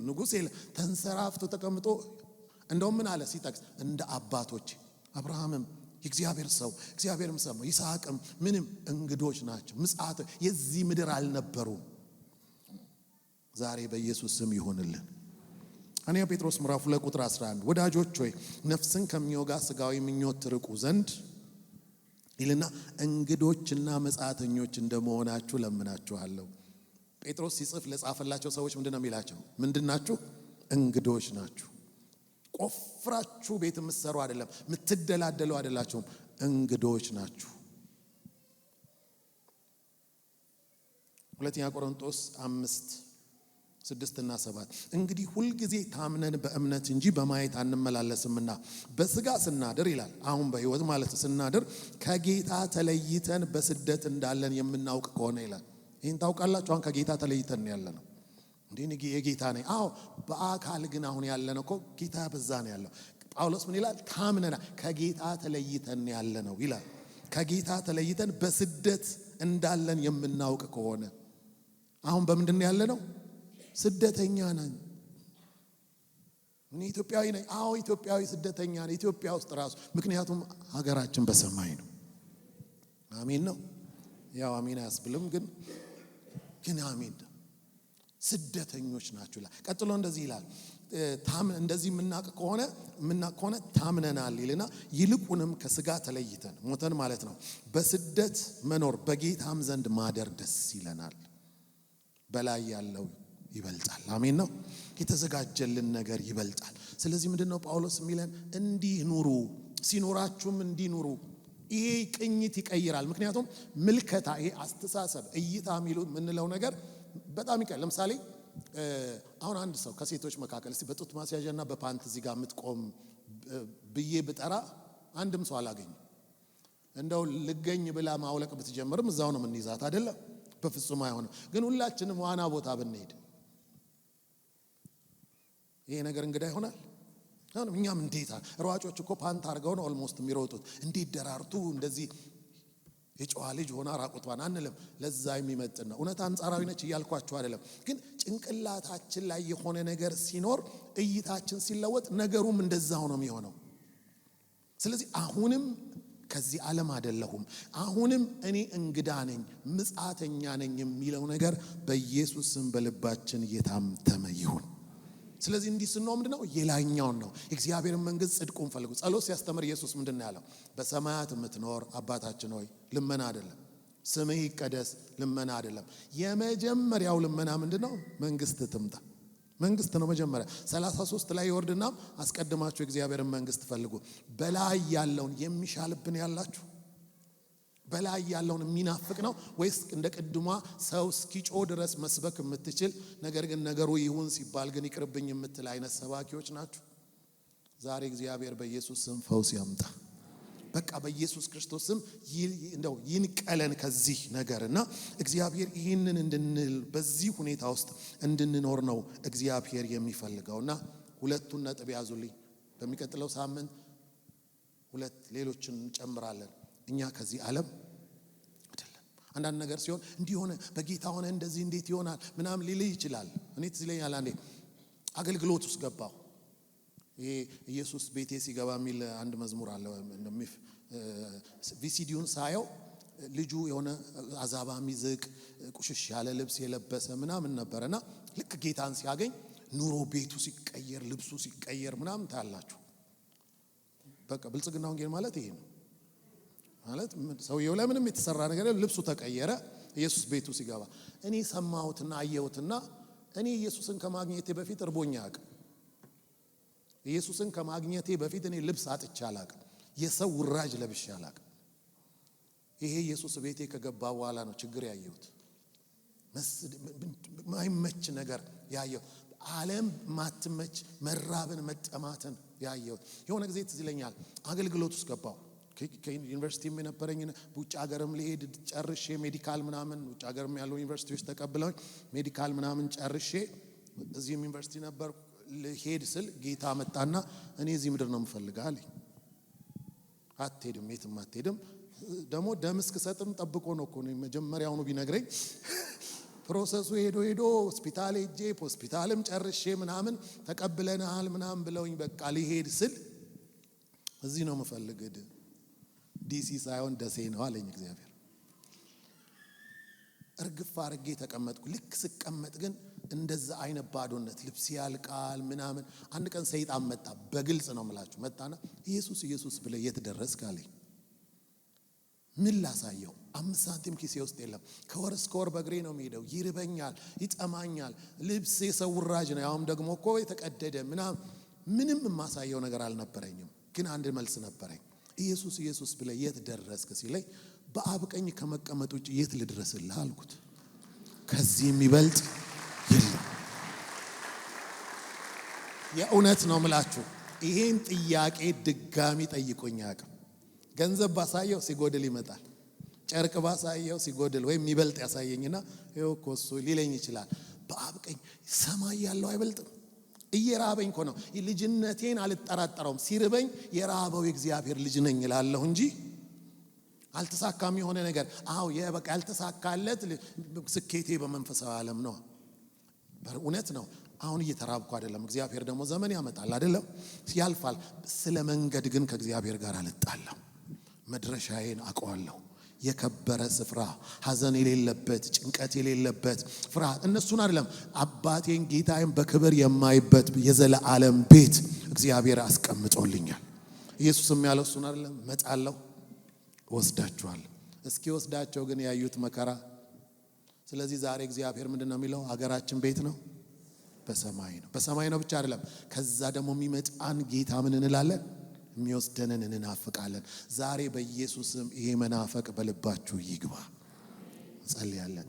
ንጉሥ ተንሰራፍቶ ተቀምጦ እንደውም ምን አለ ሲጠቅስ? እንደ አባቶቼ አብርሃምም የእግዚአብሔር ሰው እግዚአብሔርም ሰማ፣ ይስሐቅም ምንም እንግዶች ናቸው፣ ምጽአት የዚህ ምድር አልነበሩም። ዛሬ በኢየሱስ ስም ይሆንልን። አንደኛ ጴጥሮስ ምዕራፍ 2 ቁጥር 11 ወዳጆች ሆይ ነፍስን ከሚወጋ ሥጋዊ ምኞት ትርቁ ዘንድ ይልና እንግዶችና መጻተኞች እንደመሆናችሁ ለምናችኋለሁ። ጴጥሮስ ሲጽፍ ለጻፈላቸው ሰዎች ምንድነው የሚላቸው? ምንድናችሁ? እንግዶች ናችሁ። ቆፍራችሁ ቤት የምትሰሩ አይደለም፣ የምትደላደሉ አይደላችሁም፣ እንግዶች ናችሁ። ሁለተኛ ቆሮንቶስ 5:6 እና 7 እንግዲህ ሁልጊዜ ታምነን በእምነት እንጂ በማየት አንመላለስምና በሥጋ ስናድር ይላል። አሁን በሕይወት ማለት ስናድር ከጌታ ተለይተን በስደት እንዳለን የምናውቅ ከሆነ ይላል። ይህን ታውቃላችሁ? አሁን ከጌታ ተለይተን ያለ ነው እንዴ? የጌታ ነኝ። አዎ በአካል ግን አሁን ያለነው እኮ ጌታ በዛ ነው ያለው። ጳውሎስ ምን ይላል? ታምነና ከጌታ ተለይተን ያለ ነው ይላል። ከጌታ ተለይተን በስደት እንዳለን የምናውቅ ከሆነ አሁን በምንድን ነው ያለነው? ስደተኛ ነን። እኔ ኢትዮጵያዊ ነኝ። አዎ ኢትዮጵያዊ ስደተኛ ነኝ፣ ኢትዮጵያ ውስጥ ራሱ። ምክንያቱም ሀገራችን በሰማይ ነው። አሜን ነው። ያው አሜን አያስብልም፣ ግን አሜን። ስደተኞች ናችሁ ይላል። ቀጥሎ እንደዚህ ይላል፣ እንደዚህ የምናውቅ ከሆነ ታምነናል ይልና ይልቁንም ከሥጋ ተለይተን ሞተን ማለት ነው በስደት መኖር በጌታም ዘንድ ማደር ደስ ይለናል። በላይ ያለው ይበልጣል። አሜን ነው። የተዘጋጀልን ነገር ይበልጣል። ስለዚህ ምንድነው ጳውሎስ የሚለን? እንዲህ ኑሩ፣ ሲኖራችሁም እንዲህ ኑሩ። ይሄ ቅኝት ይቀይራል። ምክንያቱም ምልከታ፣ ይሄ አስተሳሰብ፣ እይታ የምንለው ነገር በጣም ይቀር። ለምሳሌ አሁን አንድ ሰው ከሴቶች መካከል እስቲ በጡት ማስያዣና በፓንት እዚህ ጋር የምትቆም ብዬ ብጠራ አንድም ሰው አላገኝም። እንደው ልገኝ ብላ ማውለቅ ብትጀምርም እዛው ነው የምንይዛት አይደለም? በፍጹም አይሆንም። ግን ሁላችንም ዋና ቦታ ብንሄድ ይሄ ነገር እንግዳ ይሆናል። እኛም እንዴት ሯጮች እኮ ፓንት አድርገው ነው ኦልሞስት የሚሮጡት። እንዴት ደራርቱ እንደዚህ የጨዋ ልጅ ሆና ራቁቷን አንልም። ለዛ የሚመጥን ነው። እውነት አንጻራዊ ነች እያልኳችሁ አይደለም። ግን ጭንቅላታችን ላይ የሆነ ነገር ሲኖር እይታችን ሲለወጥ ነገሩም እንደዛው ነው የሚሆነው። ስለዚህ አሁንም ከዚህ ዓለም አይደለሁም፣ አሁንም እኔ እንግዳ ነኝ፣ ምጽአተኛ ነኝ የሚለው ነገር በኢየሱስ ስም በልባችን እየታተመ ይሁን። ስለዚህ እንዲህ ስንሆን ምንድነው? የላይኛውን ነው የእግዚአብሔርን መንግስት ጽድቁን ፈልጉ። ጸሎት ሲያስተምር ኢየሱስ ምንድን ነው ያለው? በሰማያት የምትኖር አባታችን ሆይ፣ ልመና አይደለም። ስምህ ይቀደስ፣ ልመና አይደለም። የመጀመሪያው ልመና ምንድነው? መንግስት ትምጣ። መንግስት ነው መጀመሪያ። 33 ላይ ይወርድና አስቀድማችሁ የእግዚአብሔርን መንግስት ፈልጉ። በላይ ያለውን የሚሻልብን ያላችሁ በላይ ያለውን የሚናፍቅ ነው ወይስ እንደ ቅድሟ ሰው እስኪጮ ድረስ መስበክ የምትችል ነገር ግን ነገሩ ይሁን ሲባል ግን ይቅርብኝ የምትል አይነት ሰባኪዎች ናችሁ? ዛሬ እግዚአብሔር በኢየሱስ ስም ፈውስ ያምጣ። በቃ በኢየሱስ ክርስቶስ ስም እንደው ይንቀለን ከዚህ ነገርና እግዚአብሔር ይህንን እንድንል በዚህ ሁኔታ ውስጥ እንድንኖር ነው እግዚአብሔር የሚፈልገውና ሁለቱን ነጥብ ያዙልኝ። በሚቀጥለው ሳምንት ሁለት ሌሎችን እንጨምራለን። እኛ ከዚህ ዓለም አይደለም። አንዳንድ ነገር ሲሆን እንዲህ ሆነ በጌታ ሆነ እንደዚህ እንዴት ይሆናል ምናምን ሊል ይችላል። እኔ ትዝ ይለኛል አንዴ አገልግሎት ውስጥ ገባሁ። ይሄ ኢየሱስ ቤቴ ሲገባ የሚል አንድ መዝሙር አለ። ቪሲዲውን ሳየው ልጁ የሆነ አዛባ ሚዝቅ ቁሽሽ ያለ ልብስ የለበሰ ምናምን ነበረና ልክ ጌታን ሲያገኝ ኑሮ ቤቱ ሲቀየር ልብሱ ሲቀየር ምናምን ታያላችሁ። በቃ ብልጽግና ወንጌል ማለት ይሄ ነው። ማለት ሰውየው ላይ ምንም የተሰራ ነገር ልብሱ ተቀየረ። ኢየሱስ ቤቱ ሲገባ እኔ ሰማሁትና አየሁትና እኔ ኢየሱስን ከማግኘቴ በፊት እርቦኛ አያውቅም። ኢየሱስን ከማግኘቴ በፊት እኔ ልብስ አጥቼ አላውቅም። የሰው ውራጅ ለብሼ አላውቅም። ይሄ ኢየሱስ ቤቴ ከገባ በኋላ ነው ችግር ያየሁት። ማይመች ነገር ያየሁት፣ ዓለም ማትመች መራብን መጠማትን ያየሁት። የሆነ ጊዜ ትዝ ይለኛል አገልግሎት ውስጥ ገባሁ። ከዩኒቨርሲቲም የነበረኝ ውጭ ሀገርም ሊሄድ ጨርሼ ሜዲካል ምናምን ውጭ ሀገርም ያለው ዩኒቨርሲቲዎች ተቀብለውኝ ሜዲካል ምናምን ጨርሼ እዚህ ዩኒቨርሲቲ ነበር ልሄድ ስል ጌታ መጣና እኔ እዚህ ምድር ነው የምፈልገው አለኝ። አትሄድም፣ የትም አትሄድም። ደግሞ ደም እስክሰጥም ጠብቆ ነው እኮ ነው መጀመሪያውኑ ቢነግረኝ ፕሮሰሱ ሄዶ ሆስፒታል ሄጄ ሆስፒታልም ጨርሼ ምናምን ተቀብለናል ምናምን ብለውኝ በቃ ልሄድ ስል እዚህ ነው የምፈልገው ዲሲ ሳይሆን ደሴ ነው አለኝ እግዚአብሔር። እርግፍ አርጌ ተቀመጥኩ። ልክ ስቀመጥ ግን እንደዛ አይነት ባዶነት ልብስ ያልቃል ምናምን። አንድ ቀን ሰይጣን መጣ፣ በግልጽ ነው የምላችሁ መጣና ኢየሱስ ኢየሱስ ብለ የት ደረስክ አለኝ። ምን ላሳየው? 5 ሳንቲም ኪሴ ውስጥ የለም። ከወር እስከ ወር በእግሬ ነው የምሄደው። ይርበኛል፣ ይጠማኛል። ልብስ የሰው ውራጅ ነው፣ ያውም ደግሞ እኮ የተቀደደ ምንም የማሳየው ነገር አልነበረኝም። ግን አንድ መልስ ነበረኝ። ኢየሱስ ኢየሱስ ብለ የት ደረስክ ሲለኝ በአብ ቀኝ ከመቀመጥ ውጭ የት ልድረስልህ አልኩት። ከዚህ የሚበልጥ የለም። የእውነት ነው ምላችሁ። ይሄን ጥያቄ ድጋሚ ጠይቆኝ አያውቅም። ገንዘብ ባሳየው ሲጎድል ይመጣል። ጨርቅ ባሳየው ሲጎድል ወይም የሚበልጥ ያሳየኝና ይኸው እኮ እሱ ሊለኝ ይችላል። በአብ ቀኝ ሰማይ ያለው አይበልጥም? እየራበኝ እኮ ነው። ልጅነቴን አልጠራጠረውም። ሲርበኝ የራበው የእግዚአብሔር ልጅ ነኝ እላለሁ እንጂ አልተሳካም የሆነ ነገር በቃ ያልተሳካለት ስኬቴ በመንፈሳዊ ዓለም ነው። እውነት ነው። አሁን እየተራብኩ አይደለም። እግዚአብሔር ደግሞ ዘመን ያመጣል አይደለም፣ ያልፋል። ስለ መንገድ ግን ከእግዚአብሔር ጋር አልጣላም። መድረሻዬን አውቀዋለሁ። የከበረ ስፍራ፣ ሐዘን የሌለበት፣ ጭንቀት የሌለበት ፍርሃት እነሱን አይደለም፣ አባቴን ጌታዬን በክብር የማይበት የዘላለም ቤት እግዚአብሔር አስቀምጦልኛል። ኢየሱስም ያለው እሱን አይደለም፣ መጣለው ወስዳቸዋለሁ። እስኪ ወስዳቸው ግን ያዩት መከራ። ስለዚህ ዛሬ እግዚአብሔር ምንድነው የሚለው? ሀገራችን ቤት ነው፣ በሰማይ ነው። በሰማይ ነው ብቻ አይደለም፣ ከዛ ደግሞ የሚመጣን ጌታ ምን እንላለን? የሚወስደንን እንናፍቃለን። ዛሬ በኢየሱስም ይሄ መናፈቅ በልባችሁ ይግባ። ጸልያለን።